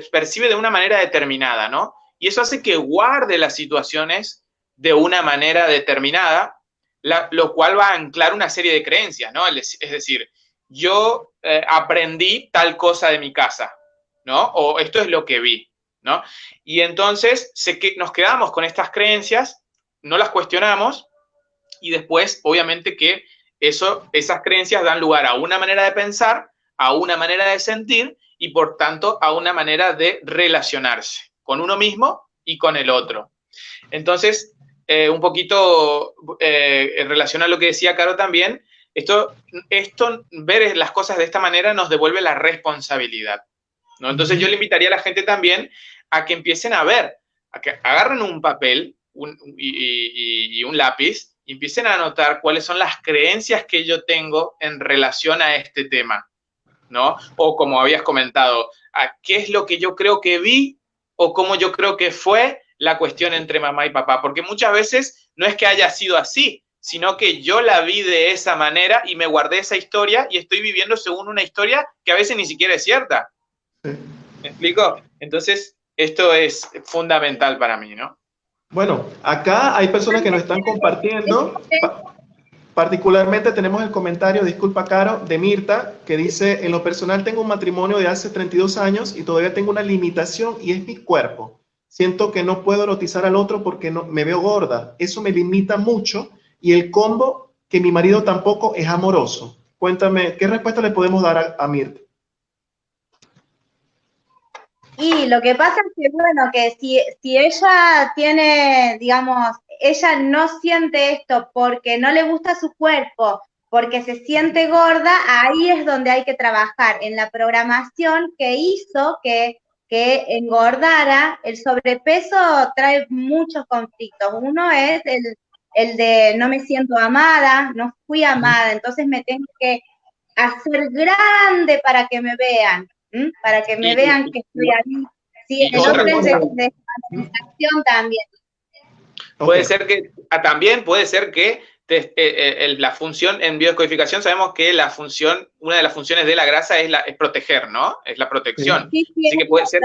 [SPEAKER 3] percibe de una manera determinada, ¿no? Y eso hace que guarde las situaciones de una manera determinada, lo cual va a anclar una serie de creencias, ¿no? Es decir, yo aprendí tal cosa de mi casa, ¿no? O esto es lo que vi, ¿no? Y entonces nos quedamos con estas creencias, no las cuestionamos, y después, obviamente, que esas creencias dan lugar a una manera de pensar, a una manera de sentir y, por tanto, a una manera de relacionarse con uno mismo y con el otro. Entonces, un poquito en relación a lo que decía Caro también, esto, ver las cosas de esta manera nos devuelve la responsabilidad, ¿no? Entonces, yo le invitaría a la gente también a que empiecen a ver, a que agarren un papel y un lápiz y empiecen a anotar cuáles son las creencias que yo tengo en relación a este tema, ¿no? O como habías comentado, a qué es lo que yo creo que vi o cómo yo creo que fue la cuestión entre mamá y papá, porque muchas veces no es que haya sido así, sino que yo la vi de esa manera y me guardé esa historia y estoy viviendo según una historia que a veces ni siquiera es cierta. ¿Me explico? Entonces, esto es fundamental para mí, ¿no?
[SPEAKER 1] Bueno, acá hay personas que nos están compartiendo. Particularmente tenemos el comentario, disculpa Caro, de Mirta, que dice, en lo personal tengo un matrimonio de hace 32 años y todavía tengo una limitación y es mi cuerpo. Siento que no puedo erotizar al otro porque no, me veo gorda. Eso me limita mucho y el combo que mi marido tampoco es amoroso. Cuéntame, ¿qué respuesta le podemos dar a Mirta?
[SPEAKER 2] Y lo que pasa es que, bueno, que si ella tiene, digamos, ella no siente esto porque no le gusta su cuerpo, porque se siente gorda, ahí es donde hay que trabajar, en la programación que hizo que engordara. El sobrepeso trae muchos conflictos. Uno es el de no me siento amada, no fui amada, entonces me tengo que hacer grande para que me vean. Para que me vean que estoy ahí. Sí, el otro es de desvalorización también.
[SPEAKER 3] Puede ser que, también puede ser que la función en biodescodificación, sabemos que una de las funciones de la grasa es proteger, ¿no? Es la protección. Sí, así que puede ser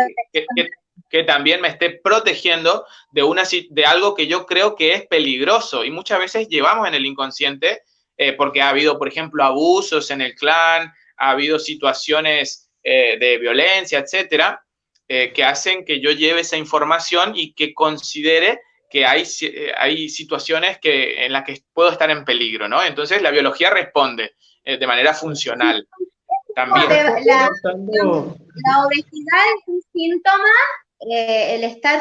[SPEAKER 3] que también me esté protegiendo de algo que yo creo que es peligroso y muchas veces llevamos en el inconsciente porque ha habido, por ejemplo, abusos en el clan, ha habido situaciones de violencia, etcétera, que hacen que yo lleve esa información y que considere que hay situaciones en las que puedo estar en peligro, ¿no? Entonces la biología responde de manera funcional. También.
[SPEAKER 2] La obesidad es un síntoma, el estar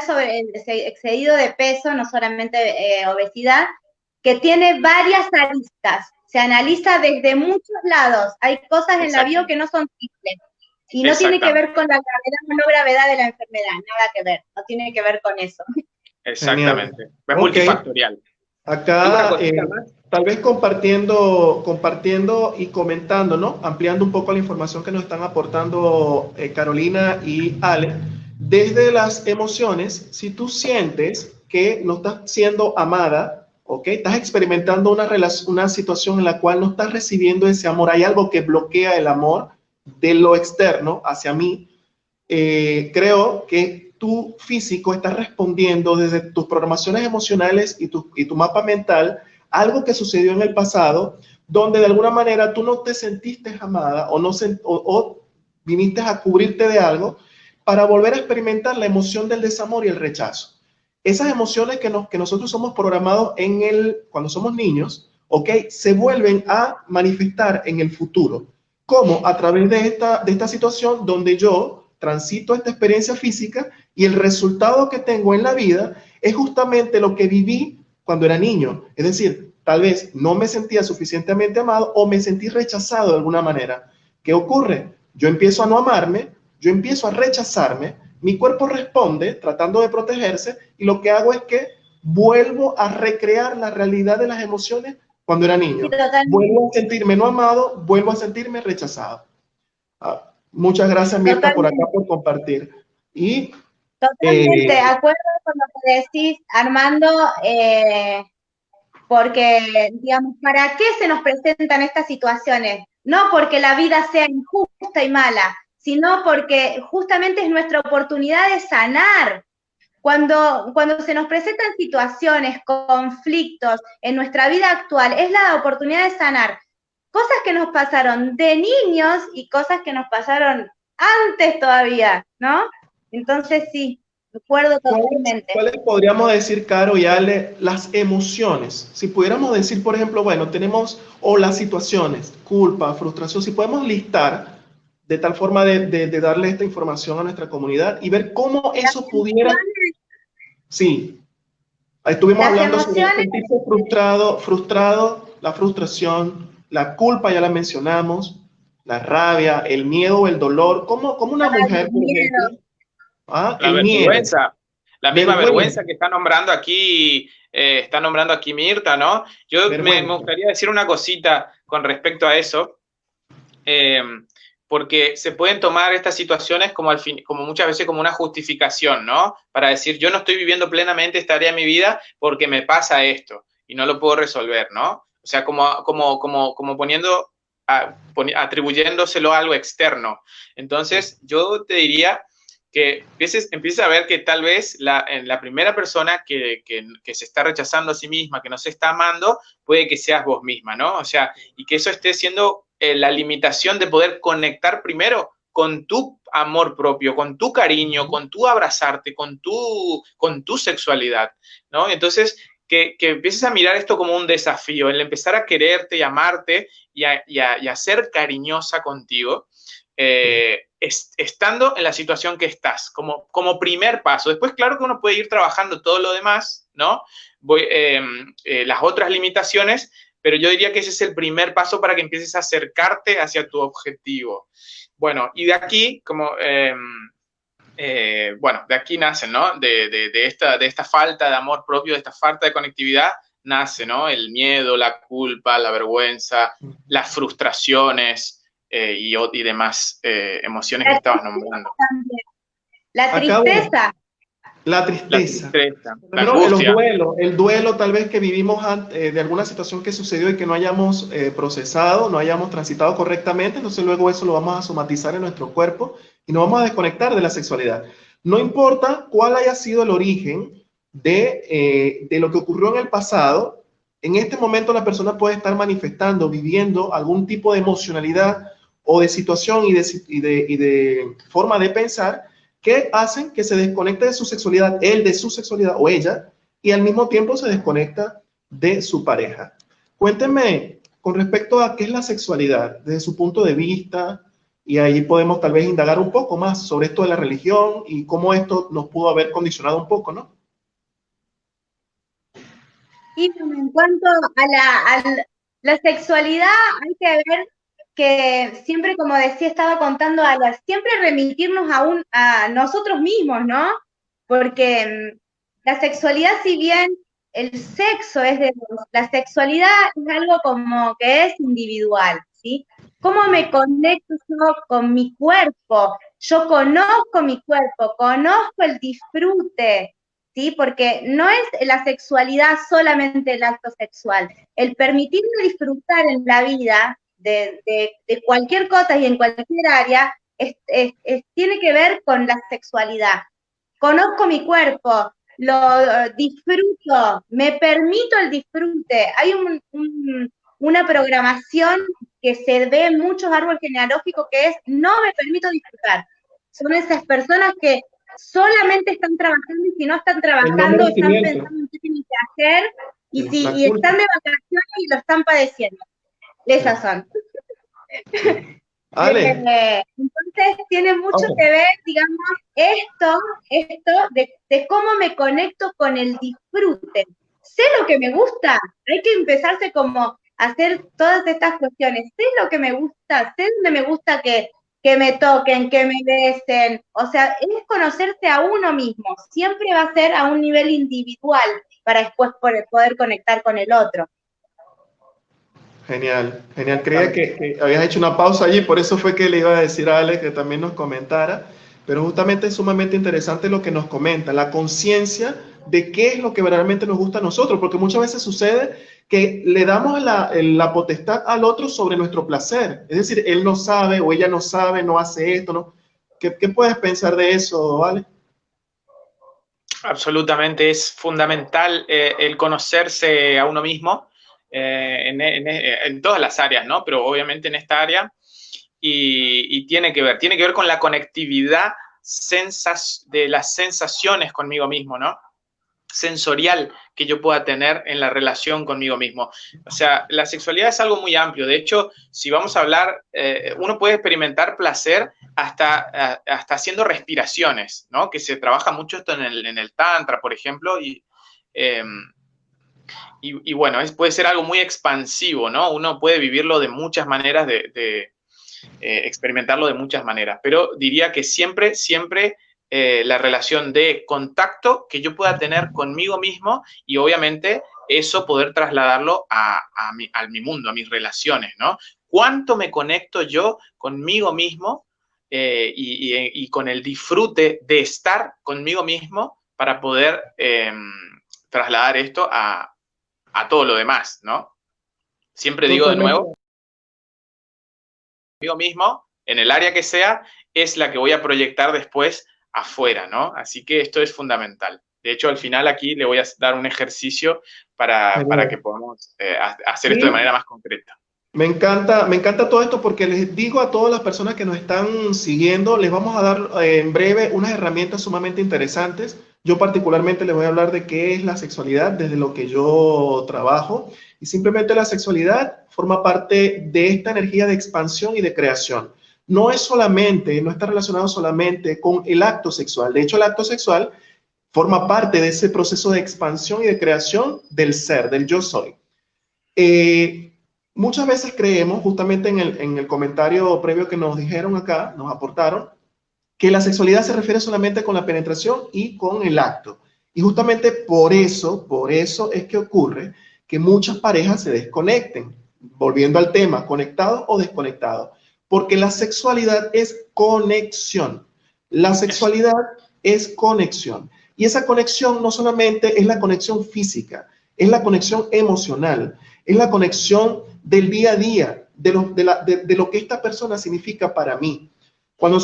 [SPEAKER 2] excedido de peso, no solamente obesidad, que tiene varias aristas. Se analiza desde muchos lados. Hay cosas en la bio que no son simples. Y no tiene que ver con la gravedad o no gravedad de la enfermedad, nada que ver, no tiene que ver con eso.
[SPEAKER 3] Exactamente, es multifactorial.
[SPEAKER 1] Acá, tal vez compartiendo y comentando, ¿no? Ampliando un poco la información que nos están aportando Carolina y Ale. Desde las emociones, si tú sientes que no estás siendo amada, ¿ok? Estás experimentando una situación en la cual no estás recibiendo ese amor, hay algo que bloquea el amor de lo externo hacia mí, creo que tu físico está respondiendo desde tus programaciones emocionales y tu mapa mental a algo que sucedió en el pasado, donde de alguna manera tú no te sentiste amada o, no o viniste a cubrirte de algo para volver a experimentar la emoción del desamor y el rechazo. Esas emociones que nosotros somos programados cuando somos niños, ¿ok? Se vuelven a manifestar en el futuro. ¿Cómo? A través de esta situación donde yo transito esta experiencia física y el resultado que tengo en la vida es justamente lo que viví cuando era niño. Es decir, tal vez no me sentía suficientemente amado o me sentí rechazado de alguna manera. ¿Qué ocurre? Yo empiezo a no amarme, yo empiezo a rechazarme, mi cuerpo responde tratando de protegerse y lo que hago es que vuelvo a recrear la realidad de las emociones cuando era niño. Vuelvo a sentirme no amado, vuelvo a sentirme rechazado. Muchas gracias, Mirta, por acá, por compartir. Y,
[SPEAKER 2] totalmente, de acuerdo con lo que decís, Armando, porque, digamos, ¿para qué se nos presentan estas situaciones? No porque la vida sea injusta y mala, sino porque justamente es nuestra oportunidad de sanar. Cuando se nos presentan situaciones, conflictos en nuestra vida actual, es la oportunidad de sanar cosas que nos pasaron de niños y cosas que nos pasaron antes todavía, ¿no? Entonces sí, recuerdo totalmente.
[SPEAKER 1] ¿Cuáles podríamos decir, Caro y Ale, las emociones? Si pudiéramos decir, por ejemplo, bueno, tenemos, o las situaciones, culpa, frustración, si podemos listar de tal forma de darle esta información a nuestra comunidad y ver cómo eso pudiera... Sí, estuvimos hablando sobre sentirse frustrado, la frustración, la culpa ya la mencionamos, la rabia, el miedo, el dolor, como una mujer, por ejemplo.
[SPEAKER 3] La vergüenza, miedo. La misma vergüenza que está nombrando aquí Mirta, ¿no? Yo me gustaría decir una cosita con respecto a eso, porque se pueden tomar estas situaciones como muchas veces como una justificación, ¿no? Para decir, yo no estoy viviendo plenamente esta área de mi vida porque me pasa esto y no lo puedo resolver, ¿no? O sea, como poniendo, atribuyéndoselo a algo externo. Entonces, yo te diría que empieces a ver que tal vez la primera persona que se está rechazando a sí misma, que no se está amando, puede que seas vos misma, ¿no? O sea, y que eso esté siendo la limitación de poder conectar primero con tu amor propio, con tu cariño, con tu abrazarte, con tu sexualidad, ¿no? Entonces, que empieces a mirar esto como un desafío, el empezar a quererte y amarte y a ser cariñosa contigo, estando en la situación que estás, como primer paso. Después, claro que uno puede ir trabajando todo lo demás, ¿no? Las otras limitaciones, pero yo diría que ese es el primer paso para que empieces a acercarte hacia tu objetivo. Bueno, y de aquí, de aquí nacen, ¿no? De esta falta de amor propio, de esta falta de conectividad, nace, ¿no? El miedo, la culpa, la vergüenza, las frustraciones, y demás emociones que estabas nombrando.
[SPEAKER 2] La tristeza.
[SPEAKER 1] La tristeza.
[SPEAKER 3] La angustia.
[SPEAKER 1] El duelo tal vez que vivimos de alguna situación que sucedió y que no hayamos procesado, no hayamos transitado correctamente, entonces luego eso lo vamos a somatizar en nuestro cuerpo y nos vamos a desconectar de la sexualidad. No importa cuál haya sido el origen de lo que ocurrió en el pasado, en este momento la persona puede estar manifestando, viviendo algún tipo de emocionalidad o de situación y de forma de pensar que hacen que se desconecte de su sexualidad, él de su sexualidad o ella, y al mismo tiempo se desconecta de su pareja. Cuéntenme con respecto a qué es la sexualidad desde su punto de vista, y ahí podemos tal vez indagar un poco más sobre esto de la religión y cómo esto nos pudo haber condicionado un poco, ¿no?
[SPEAKER 2] Y en cuanto a la sexualidad, hay que ver que siempre, como decía, estaba contando algo, siempre remitirnos a nosotros mismos, ¿no? Porque la sexualidad, si bien el sexo es de dos, la sexualidad es algo como que es individual, ¿sí? ¿Cómo me conecto yo con mi cuerpo? yo conozco mi cuerpo, conozco el disfrute, ¿sí? Porque no es la sexualidad solamente el acto sexual. El permitirme disfrutar en la vida de cualquier cosa y en cualquier área tiene que ver con la sexualidad. Conozco mi cuerpo, lo disfruto, me permito el disfrute. Hay una programación que se ve en muchos árboles genealógicos que es no me permito disfrutar. Son esas personas que solamente están trabajando y si no están trabajando están pensando en qué tienen que hacer y están de vacaciones y lo están padeciendo. Esas son. Entonces tiene mucho que ver, digamos, esto de cómo me conecto con el disfrute. Sé lo que me gusta, hay que empezarse como a hacer todas estas cuestiones. Sé lo que me gusta, sé dónde me gusta que me toquen, que me besen. O sea, es conocerse a uno mismo. Siempre va a ser a un nivel individual para después poder conectar con el otro.
[SPEAKER 1] Genial, genial. Creía que habías hecho una pausa allí, por eso fue que le iba a decir a Alex que también nos comentara, pero justamente es sumamente interesante lo que nos comenta, la conciencia de qué es lo que verdaderamente nos gusta a nosotros, porque muchas veces sucede que le damos la potestad al otro sobre nuestro placer, es decir, él no sabe o ella no sabe, no hace esto, ¿no? ¿Qué puedes pensar de eso, Ale?
[SPEAKER 3] Absolutamente, es fundamental el conocerse a uno mismo en todas las áreas, ¿no? Pero obviamente en esta área y tiene que ver con la conectividad de las sensaciones conmigo mismo, ¿no? Sensorial que yo pueda tener en la relación conmigo mismo. O sea, la sexualidad es algo muy amplio. De hecho, si vamos a hablar, uno puede experimentar placer hasta haciendo respiraciones, ¿no? Que se trabaja mucho esto en el Tantra, por ejemplo, y bueno, puede ser algo muy expansivo, ¿no? Uno puede vivirlo de muchas maneras, experimentarlo de muchas maneras, pero diría que siempre la relación de contacto que yo pueda tener conmigo mismo y obviamente eso poder trasladarlo a mi mundo, a mis relaciones, ¿no? ¿Cuánto me conecto yo conmigo mismo y con el disfrute de estar conmigo mismo para poder trasladar esto a todo lo demás, ¿no? Siempre digo de nuevo, conmigo mismo, en el área que sea, es la que voy a proyectar después afuera, ¿no? Así que esto es fundamental. De hecho, al final aquí le voy a dar un ejercicio para que podamos hacer esto de manera más concreta.
[SPEAKER 1] Me encanta todo esto porque les digo a todas las personas que nos están siguiendo, les vamos a dar en breve unas herramientas sumamente interesantes. Yo particularmente les voy a hablar de qué es la sexualidad desde lo que yo trabajo. Y simplemente la sexualidad forma parte de esta energía de expansión y de creación. No está relacionado solamente con el acto sexual. De hecho, el acto sexual forma parte de ese proceso de expansión y de creación del ser, del yo soy. Muchas veces creemos, justamente en el comentario previo que nos dijeron acá, nos aportaron, que la sexualidad se refiere solamente con la penetración y con el acto. Y justamente por eso es que ocurre que muchas parejas se desconecten, volviendo al tema, conectados o desconectados, porque la sexualidad es conexión. La sexualidad es conexión. Y esa conexión no solamente es la conexión física, es la conexión emocional, es la conexión del día a día, de lo que esta persona significa para mí. Cuando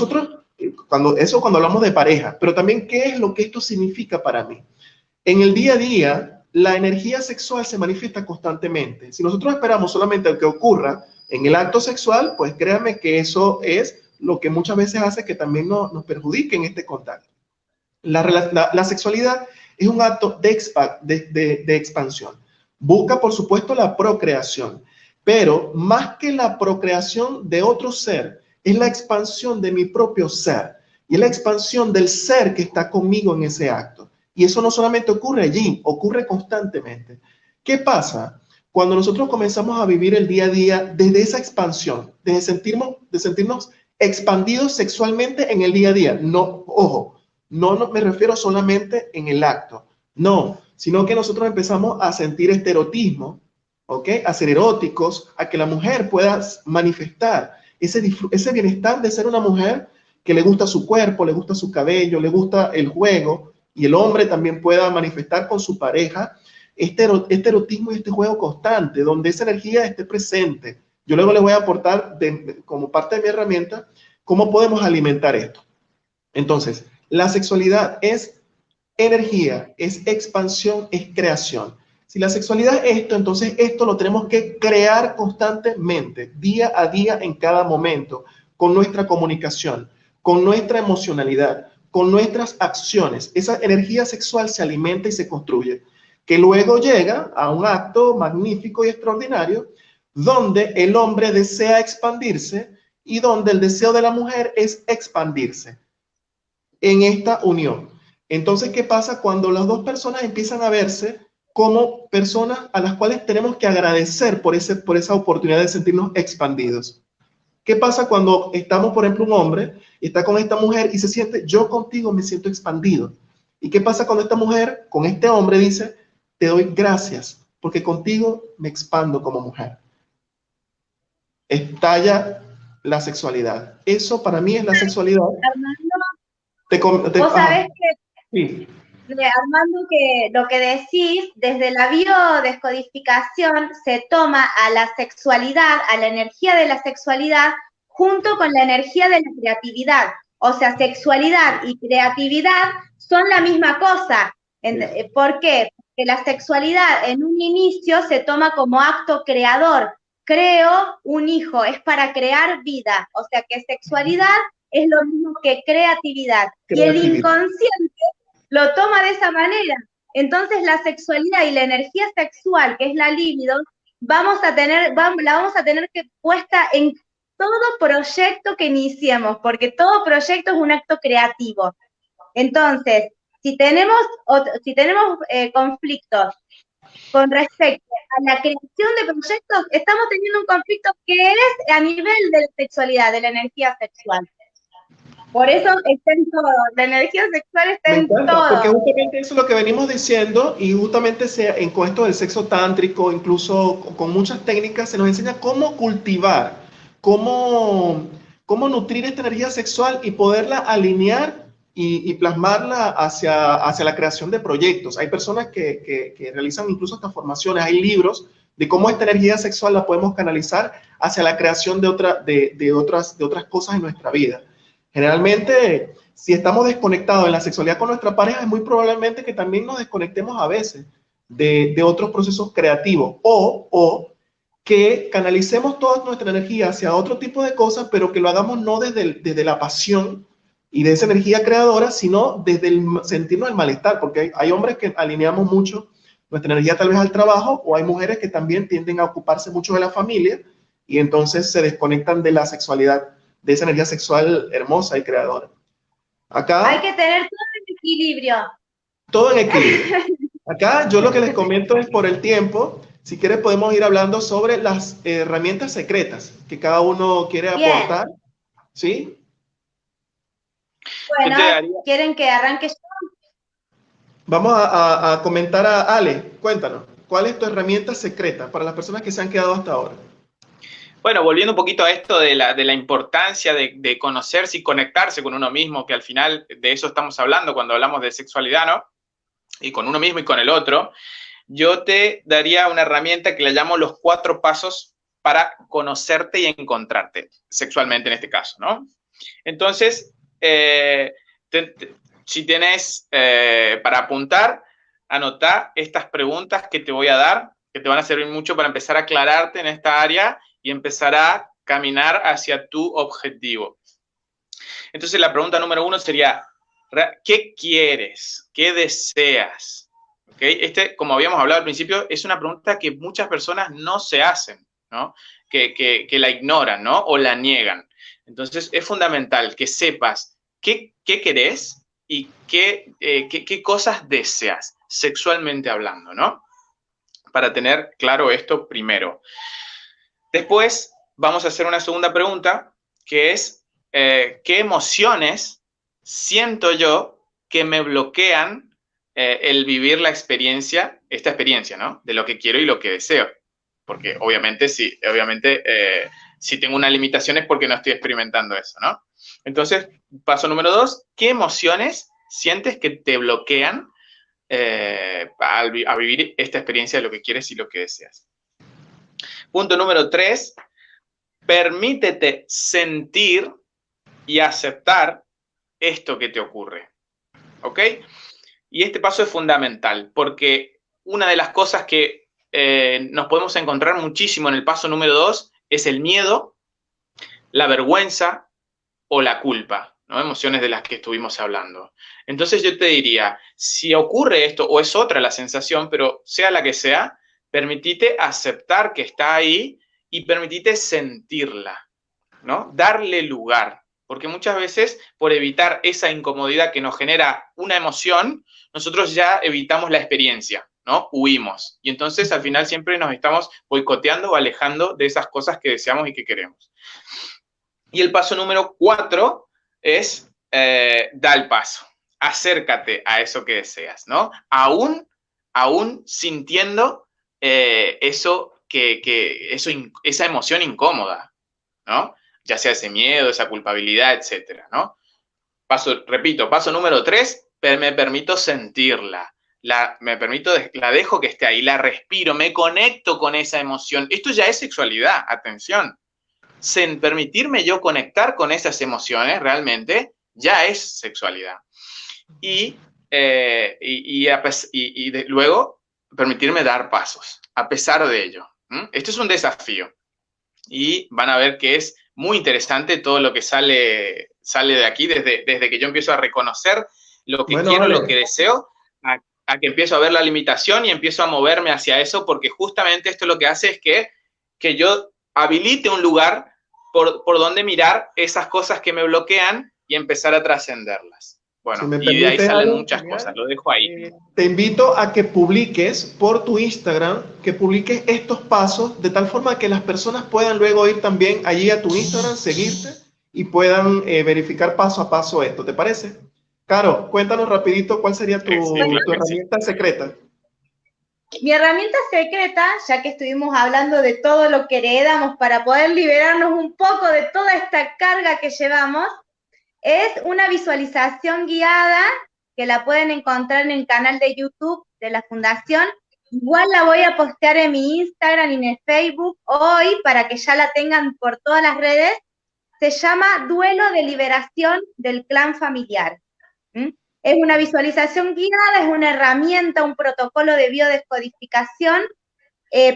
[SPEAKER 1] hablamos de pareja, pero también qué es lo que esto significa para mí. En el día a día, la energía sexual se manifiesta constantemente. Si nosotros esperamos solamente que ocurra en el acto sexual, pues créanme que eso es lo que muchas veces hace que también nos perjudique en este contacto. La sexualidad es un acto de expansión. Busca, por supuesto, la procreación, pero más que la procreación de otro ser, es la expansión de mi propio ser y es la expansión del ser que está conmigo en ese acto. Y eso no solamente ocurre allí, ocurre constantemente. ¿Qué pasa cuando nosotros comenzamos a vivir el día a día desde esa expansión, de sentirnos expandidos sexualmente en el día a día? No, ojo, no me refiero solamente en el acto, no, sino que nosotros empezamos a sentir este erotismo, ¿ok? A ser eróticos, a que la mujer pueda manifestar ese bienestar de ser una mujer que le gusta su cuerpo, le gusta su cabello, le gusta el juego, y el hombre también pueda manifestar con su pareja este erotismo y este juego constante, donde esa energía esté presente. Yo luego les voy a aportar, como parte de mi herramienta, cómo podemos alimentar esto. Entonces, la sexualidad es energía, es expansión, es creación. Si la sexualidad es esto, entonces esto lo tenemos que crear constantemente, día a día, en cada momento, con nuestra comunicación, con nuestra emocionalidad, con nuestras acciones. Esa energía sexual se alimenta y se construye, que luego llega a un acto magnífico y extraordinario, donde el hombre desea expandirse y donde el deseo de la mujer es expandirse en esta unión. Entonces, ¿qué pasa cuando las dos personas empiezan a verse como personas a las cuales tenemos que agradecer por esa oportunidad de sentirnos expandidos? ¿Qué pasa cuando estamos, por ejemplo, un hombre y está con esta mujer y se siente, yo contigo me siento expandido? ¿Y qué pasa cuando esta mujer con este hombre dice, te doy gracias porque contigo me expando como mujer? Estalla la sexualidad. Eso para mí es la sexualidad.
[SPEAKER 2] Armando, vos sabés que, Armando, que lo que decís, desde la biodescodificación se toma a la sexualidad, a la energía de la sexualidad, junto con la energía de la creatividad. O sea, sexualidad y creatividad son la misma cosa. ¿Por qué? Porque la sexualidad en un inicio se toma como acto creador. Creo un hijo, es para crear vida. O sea que sexualidad es lo mismo que creatividad. Y el inconsciente lo toma de esa manera. Entonces la sexualidad y la energía sexual, que es la libido, la vamos a tener que puesta en todo proyecto que iniciemos, porque todo proyecto es un acto creativo. Entonces, si tenemos conflictos con respecto a la creación de proyectos, estamos teniendo un conflicto que es a nivel de la sexualidad, de la energía sexual. Por eso está en todo, la energía sexual está en todo.
[SPEAKER 1] Porque justamente eso es lo que venimos diciendo, y justamente con esto del sexo tántrico, incluso con muchas técnicas, se nos enseña cómo cultivar, cómo nutrir esta energía sexual y poderla alinear y plasmarla hacia la creación de proyectos. Hay personas que realizan incluso estas formaciones, hay libros de cómo esta energía sexual la podemos canalizar hacia la creación de otras cosas en nuestra vida. Generalmente, si estamos desconectados en la sexualidad con nuestra pareja, es muy probablemente que también nos desconectemos a veces de otros procesos creativos o que canalicemos toda nuestra energía hacia otro tipo de cosas, pero que lo hagamos no desde la pasión y de esa energía creadora, sino desde el sentirnos el malestar, porque hay hombres que alineamos mucho nuestra energía tal vez al trabajo, o hay mujeres que también tienden a ocuparse mucho de la familia y entonces se desconectan de la sexualidad, de esa energía sexual hermosa y creadora. Acá
[SPEAKER 2] hay que tener todo en equilibrio.
[SPEAKER 1] Todo en equilibrio. Acá yo lo que les comento es por el tiempo. Si quieres podemos ir hablando sobre las herramientas secretas que cada uno quiere aportar. ¿Sí?
[SPEAKER 2] Bueno, ¿quieren que arranque yo?
[SPEAKER 1] Vamos a comentar a Ale. Cuéntanos, ¿cuál es tu herramienta secreta para las personas que se han quedado hasta ahora?
[SPEAKER 3] Bueno, volviendo un poquito a esto de la importancia de conocerse y conectarse con uno mismo, que al final de eso estamos hablando cuando hablamos de sexualidad, ¿no? Y con uno mismo y con el otro, yo te daría una herramienta que le llamo los 4 pasos para conocerte y encontrarte, sexualmente en este caso, ¿no? Entonces, si tienes para apuntar, anotá estas preguntas que te voy a dar, que te van a servir mucho para empezar a aclararte en esta área y empezar a caminar hacia tu objetivo. Entonces, la pregunta número 1 sería, ¿qué quieres? ¿Qué deseas? ¿Okay? Como habíamos hablado al principio, es una pregunta que muchas personas no se hacen, ¿no? Que la ignoran, ¿no? O la niegan. Entonces, es fundamental que sepas qué querés y qué cosas deseas, sexualmente hablando, ¿no? Para tener claro esto primero. Después, vamos a hacer una segunda pregunta, que es, ¿qué emociones siento yo que me bloquean el vivir esta experiencia, ¿no? De lo que quiero y lo que deseo. Porque obviamente, sí, Si tengo una limitación es porque no estoy experimentando eso, ¿no? Entonces, paso número 2, ¿qué emociones sientes que te bloquean a vivir esta experiencia de lo que quieres y lo que deseas? Punto número 3, permítete sentir y aceptar esto que te ocurre, ¿ok? Y este paso es fundamental, porque una de las cosas que nos podemos encontrar muchísimo en el paso número 2 es el miedo, la vergüenza o la culpa, ¿no? Emociones de las que estuvimos hablando. Entonces yo te diría, si ocurre esto o es otra la sensación, pero sea la que sea, permitite aceptar que está ahí y permitite sentirla, ¿no? Darle lugar, porque muchas veces por evitar esa incomodidad que nos genera una emoción, nosotros ya evitamos la experiencia, ¿no? Huimos. Y entonces al final siempre nos estamos boicoteando o alejando de esas cosas que deseamos y que queremos. Y el paso número 4 es da el paso. Acércate a eso que deseas, ¿no? Aún sintiendo esa emoción incómoda, ¿no? Ya sea ese miedo, esa culpabilidad, etcétera, ¿no? Repito, paso número 3, me permito sentirla. La dejo que esté ahí, la respiro, me conecto con esa emoción. Esto ya es sexualidad, atención. Permitirme yo conectar con esas emociones realmente ya es sexualidad. Y luego permitirme dar pasos, a pesar de ello. Esto es un desafío. Y van a ver que es muy interesante todo lo que sale de aquí, desde que yo empiezo a reconocer lo que quiero, lo que deseo, a que empiezo a ver la limitación y empiezo a moverme hacia eso, porque justamente esto lo que hace es que yo habilite un lugar por donde mirar esas cosas que me bloquean y empezar a trascenderlas. Bueno, y de ahí salen muchas cosas, lo dejo ahí.
[SPEAKER 1] Te invito a que publiques por tu Instagram, que publiques estos pasos de tal forma que las personas puedan luego ir también allí a tu Instagram, seguirte y puedan verificar paso a paso esto. ¿Te parece? Caro, cuéntanos rapidito cuál sería tu herramienta secreta.
[SPEAKER 2] Mi herramienta secreta, ya que estuvimos hablando de todo lo que heredamos para poder liberarnos un poco de toda esta carga que llevamos, es una visualización guiada que la pueden encontrar en el canal de YouTube de la Fundación. Igual la voy a postear en mi Instagram y en el Facebook hoy para que ya la tengan por todas las redes. Se llama Duelo de Liberación del Clan Familiar. Es una visualización guiada, es una herramienta, un protocolo de biodescodificación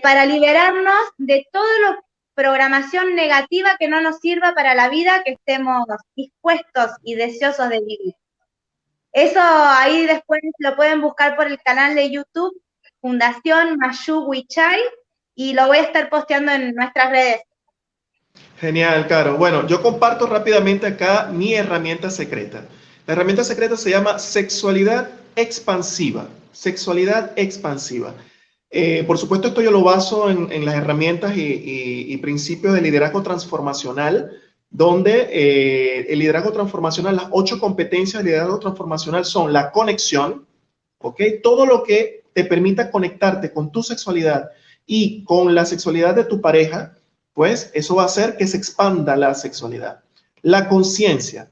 [SPEAKER 2] para liberarnos de todo lo programación negativa que no nos sirva para la vida, que estemos dispuestos y deseosos de vivir. Eso ahí después lo pueden buscar por el canal de YouTube, Fundación Mayú Huichay, y lo voy a estar posteando en nuestras redes.
[SPEAKER 1] Genial, Caro. Bueno, yo comparto rápidamente acá mi herramienta secreta. La herramienta secreta se llama sexualidad expansiva. Sexualidad expansiva. Por supuesto, esto yo lo baso en las herramientas y principios de liderazgo transformacional, donde el liderazgo transformacional, las 8 competencias de liderazgo transformacional son la conexión, ¿ok? Todo lo que te permita conectarte con tu sexualidad y con la sexualidad de tu pareja, pues eso va a hacer que se expanda la sexualidad. La conciencia,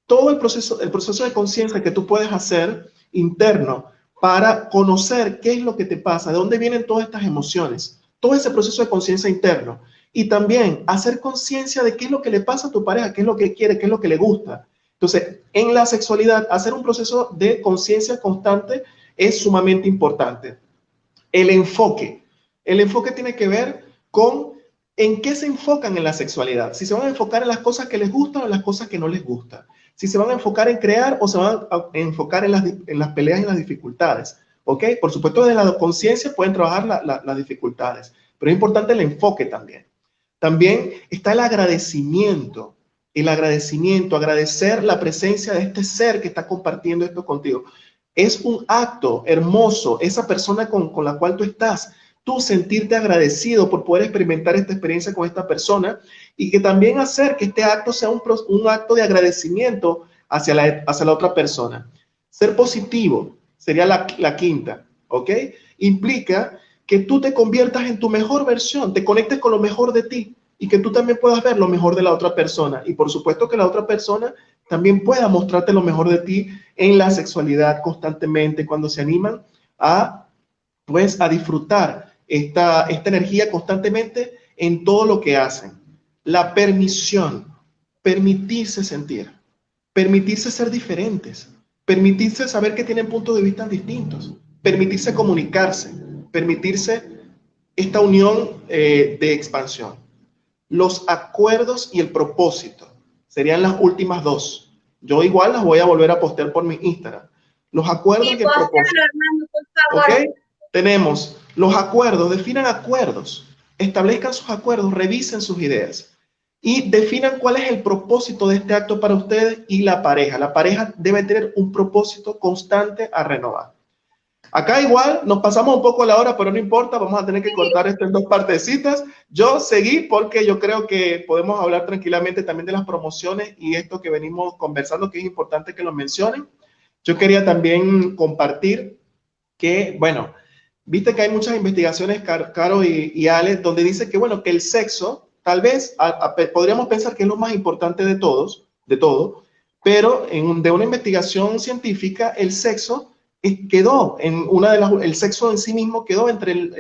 [SPEAKER 1] todo el proceso de conciencia que tú puedes hacer interno para conocer qué es lo que te pasa, de dónde vienen todas estas emociones, todo ese proceso de conciencia interno. Y también hacer conciencia de qué es lo que le pasa a tu pareja, qué es lo que quiere, qué es lo que le gusta. Entonces, en la sexualidad, hacer un proceso de conciencia constante es sumamente importante. El enfoque tiene que ver con en qué se enfocan en la sexualidad. Si se van a enfocar en las cosas que les gustan o en las cosas que no les gustan. Si se van a enfocar en crear o se van a enfocar en las peleas y las dificultades. ¿Ok? Por supuesto, desde la conciencia pueden trabajar las dificultades, pero es importante el enfoque también. También está el agradecimiento, agradecer la presencia de este ser que está compartiendo esto contigo. Es un acto hermoso, esa persona con la cual tú estás, tú sentirte agradecido por poder experimentar esta experiencia con esta persona y que también hacer que este acto sea un acto de agradecimiento hacia la otra persona. Ser positivo sería la quinta, ¿ok? Implica que tú te conviertas en tu mejor versión, te conectes con lo mejor de ti, y que tú también puedas ver lo mejor de la otra persona. Y por supuesto que la otra persona también pueda mostrarte lo mejor de ti en la sexualidad constantemente, cuando se animan a, pues, a disfrutar esta energía constantemente en todo lo que hacen. La permisión, permitirse sentir, permitirse ser diferentes, permitirse saber que tienen puntos de vista distintos, permitirse comunicarse, permitirse esta unión de expansión. Los acuerdos y el propósito serían las últimas dos. Yo igual las voy a volver a postear por mi Instagram. Los acuerdos y el propósito.
[SPEAKER 2] Armando, por favor.
[SPEAKER 1] ¿Ok? Tenemos los acuerdos, definan acuerdos, establezcan sus acuerdos, revisen sus ideas y definan cuál es el propósito de este acto para ustedes y la pareja. La pareja debe tener un propósito constante a renovar. Acá igual nos pasamos un poco la hora, pero no importa, vamos a tener que cortar esto en dos partecitas. Yo seguí porque yo creo que podemos hablar tranquilamente también de las promociones y esto que venimos conversando, que es importante que lo mencionen. Yo quería también compartir que, bueno, viste que hay muchas investigaciones, Caro y Ale, donde dice que, bueno, que el sexo, tal vez podríamos pensar que es lo más importante de todo, pero de una investigación científica, el sexo quedó en el sexo en sí mismo quedó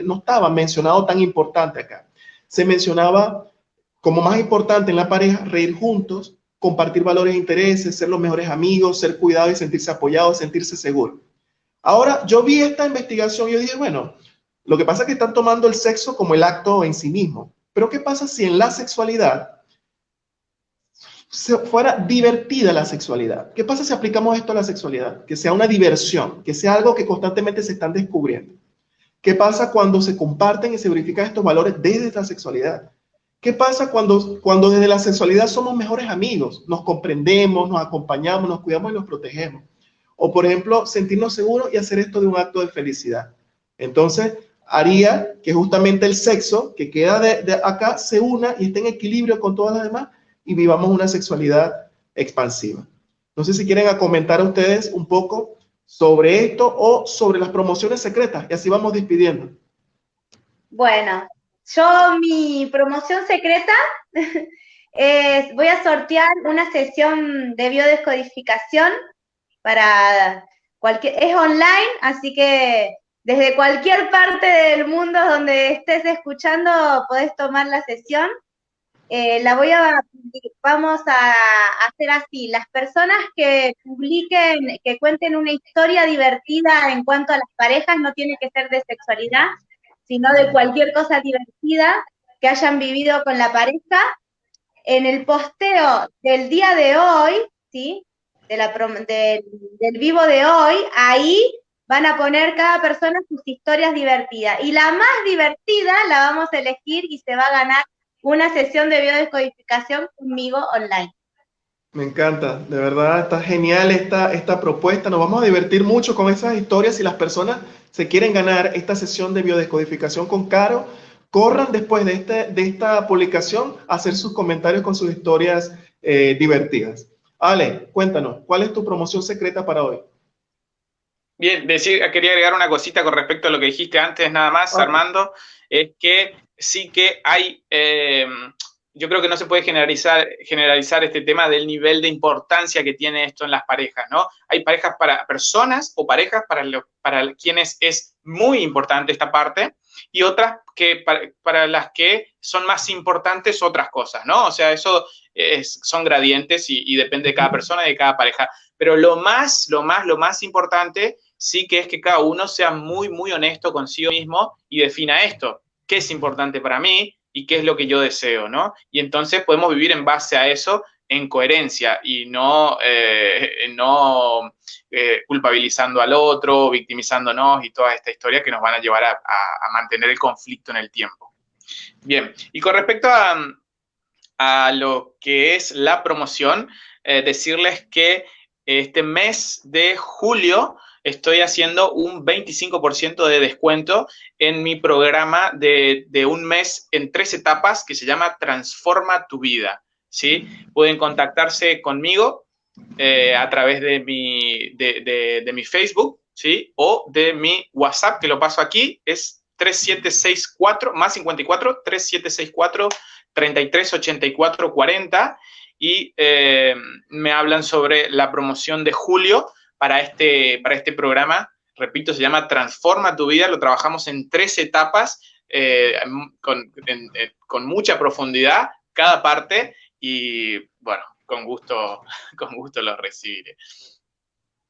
[SPEAKER 1] no estaba mencionado tan importante acá. Se mencionaba como más importante en la pareja reír juntos, compartir valores e intereses, ser los mejores amigos, ser cuidados y sentirse apoyados, sentirse seguro. Ahora, yo vi esta investigación y yo dije, bueno, lo que pasa es que están tomando el sexo como el acto en sí mismo. Pero ¿qué pasa si en la sexualidad fuera divertida la sexualidad? ¿Qué pasa si aplicamos esto a la sexualidad? Que sea una diversión, que sea algo que constantemente se están descubriendo. ¿Qué pasa cuando se comparten y se verifican estos valores desde la sexualidad? ¿Qué pasa cuando desde la sexualidad somos mejores amigos? Nos comprendemos, nos acompañamos, nos cuidamos y nos protegemos. O, por ejemplo, sentirnos seguros y hacer esto de un acto de felicidad. Entonces, haría que justamente el sexo que queda de acá se una y esté en equilibrio con todas las demás y vivamos una sexualidad expansiva. No sé si quieren comentar a ustedes un poco sobre esto o sobre las promociones secretas y así vamos despidiendo.
[SPEAKER 2] Bueno, yo mi promoción secreta voy a sortear una sesión de biodescodificación para es online, así que desde cualquier parte del mundo donde estés escuchando podés tomar la sesión. Vamos a hacer así, las personas que publiquen, que cuenten una historia divertida en cuanto a las parejas, no tiene que ser de sexualidad, sino de cualquier cosa divertida que hayan vivido con la pareja, en el posteo del día de hoy, ¿sí? Del vivo de hoy, ahí van a poner cada persona sus historias divertidas, y la más divertida la vamos a elegir y se va a ganar una sesión de biodescodificación conmigo online.
[SPEAKER 1] Me encanta, de verdad está genial esta propuesta. Nos vamos a divertir mucho con esas historias. Si las personas se quieren ganar esta sesión de biodescodificación con Caro, corran después de esta publicación a hacer sus comentarios con sus historias divertidas. Ale, cuéntanos, ¿cuál es tu promoción secreta para hoy?
[SPEAKER 3] Bien, quería agregar una cosita con respecto a lo que dijiste antes, nada más, Armando, es que sí que hay, yo creo que no se puede generalizar este tema del nivel de importancia que tiene esto en las parejas, ¿no? Hay parejas para personas o parejas para quienes es muy importante esta parte y otras que para las que son más importantes otras cosas, ¿no? O sea, eso son gradientes y depende de cada persona y de cada pareja. Pero lo más importante sí que es que cada uno sea muy, muy honesto consigo mismo y defina esto, qué es importante para mí y qué es lo que yo deseo, ¿no? Y entonces podemos vivir en base a eso en coherencia y no culpabilizando al otro, victimizándonos y toda esta historia que nos van a llevar a mantener el conflicto en el tiempo. Bien, y con respecto a lo que es la promoción, decirles que este mes de julio estoy haciendo un 25% de descuento en mi programa de un mes en 3 etapas que se llama Transforma tu Vida, ¿sí? Pueden contactarse conmigo a través de mi Facebook, ¿sí? O de mi WhatsApp, que lo paso aquí, es 3764, más 54, 3764 3384 40, y me hablan sobre la promoción de julio para este programa. Repito, se llama Transforma tu vida. Lo trabajamos en 3 etapas, con mucha profundidad cada parte, y bueno, con gusto lo recibiré.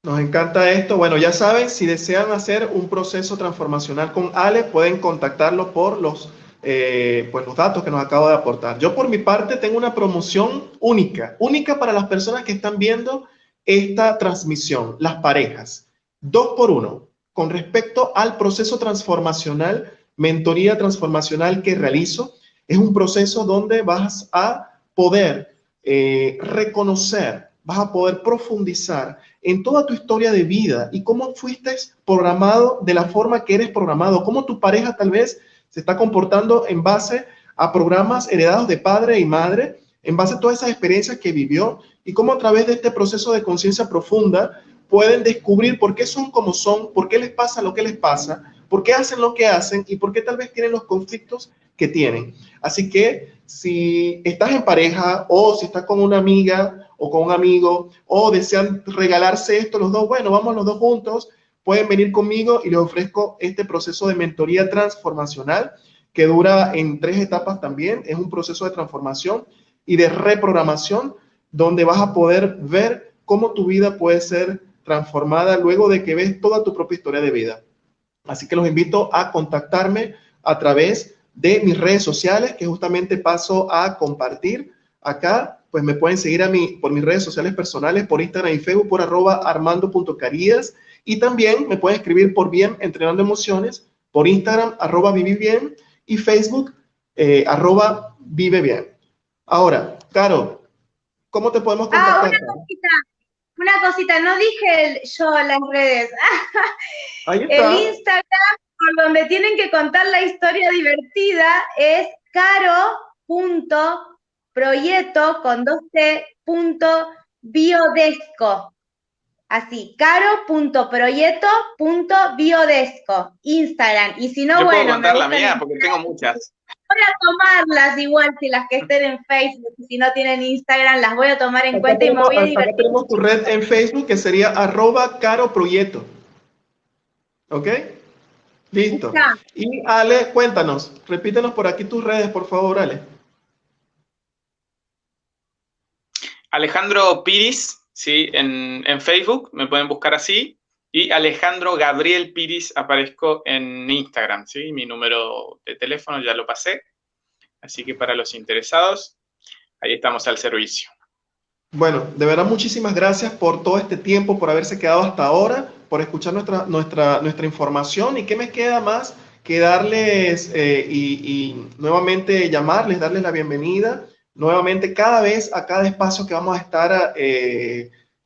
[SPEAKER 1] Nos encanta esto. Bueno, ya saben, si desean hacer un proceso transformacional con Ale, pueden contactarlo por pues los datos que nos acabo de aportar. Yo por mi parte tengo una promoción única para las personas que están viendo esta transmisión, las parejas. 2 por 1 con respecto al proceso transformacional, mentoría transformacional que realizo. Es un proceso donde vas a poder reconocer, vas a poder profundizar en toda tu historia de vida y cómo fuiste programado de la forma que eres programado, cómo tu pareja tal vez se está comportando en base a programas heredados de padre y madre, en base a todas esas experiencias que vivió, y cómo a través de este proceso de conciencia profunda pueden descubrir por qué son como son, por qué les pasa lo que les pasa, por qué hacen lo que hacen y por qué tal vez tienen los conflictos que tienen. Así que si estás en pareja o si estás con una amiga o con un amigo o desean regalarse esto los dos, bueno, vamos los dos juntos, pueden venir conmigo y les ofrezco este proceso de mentoría transformacional que dura en 3 etapas también. Es un proceso de transformación y de reprogramación donde vas a poder ver cómo tu vida puede ser transformada luego de que ves toda tu propia historia de vida. Así que los invito a contactarme a través de mis redes sociales, que justamente paso a compartir acá. Pues me pueden seguir a mí por mis redes sociales personales, por Instagram y Facebook, por @armando.carías, y también me pueden escribir por Bien Entrenando Emociones, por Instagram @vivibien y Facebook @vivebien. Ahora, Caro, ¿cómo te podemos contactar?
[SPEAKER 2] Una cosita, no dije yo las redes.
[SPEAKER 1] Ahí está.
[SPEAKER 2] El Instagram, por donde tienen que contar la historia divertida, es caro.proyecto con 2t.biodesco. Así, caro.proyecto.biodesco, Instagram. Y si no,
[SPEAKER 3] yo
[SPEAKER 2] bueno,
[SPEAKER 3] puedo contar la mía porque tengo muchas.
[SPEAKER 2] Voy a tomarlas igual, si las que estén en Facebook, si no tienen Instagram, las voy a tomar en cuenta y me voy a divertir.
[SPEAKER 1] Acá tenemos tu red en Facebook, que sería @caroproyecto. ¿Ok? Listo.
[SPEAKER 2] Está.
[SPEAKER 1] Y Ale, cuéntanos, repítenos por aquí tus redes, por favor, Ale.
[SPEAKER 3] Alejandro Piris, ¿sí? En Facebook, me pueden buscar así. Y Alejandro Gabriel Piris aparezco en Instagram, ¿sí? Mi número de teléfono ya lo pasé. Así que para los interesados, ahí estamos al servicio.
[SPEAKER 1] Bueno, de verdad muchísimas gracias por todo este tiempo, por haberse quedado hasta ahora, por escuchar nuestra información. ¿Y qué me queda más que darles y nuevamente llamarles, darles la bienvenida nuevamente cada vez a cada espacio que vamos a estar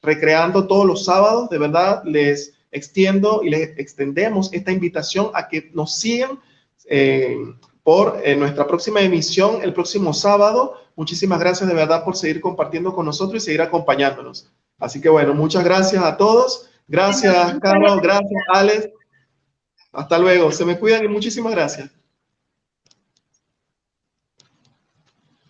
[SPEAKER 1] recreando todos los sábados? De verdad les extiendo y les extendemos esta invitación a que nos sigan por nuestra próxima emisión el próximo sábado. Muchísimas gracias de verdad por seguir compartiendo con nosotros y seguir acompañándonos. Así que bueno, muchas gracias a todos. Gracias, Carlos. Gracias, Alex. Hasta luego. Se me cuidan y muchísimas gracias.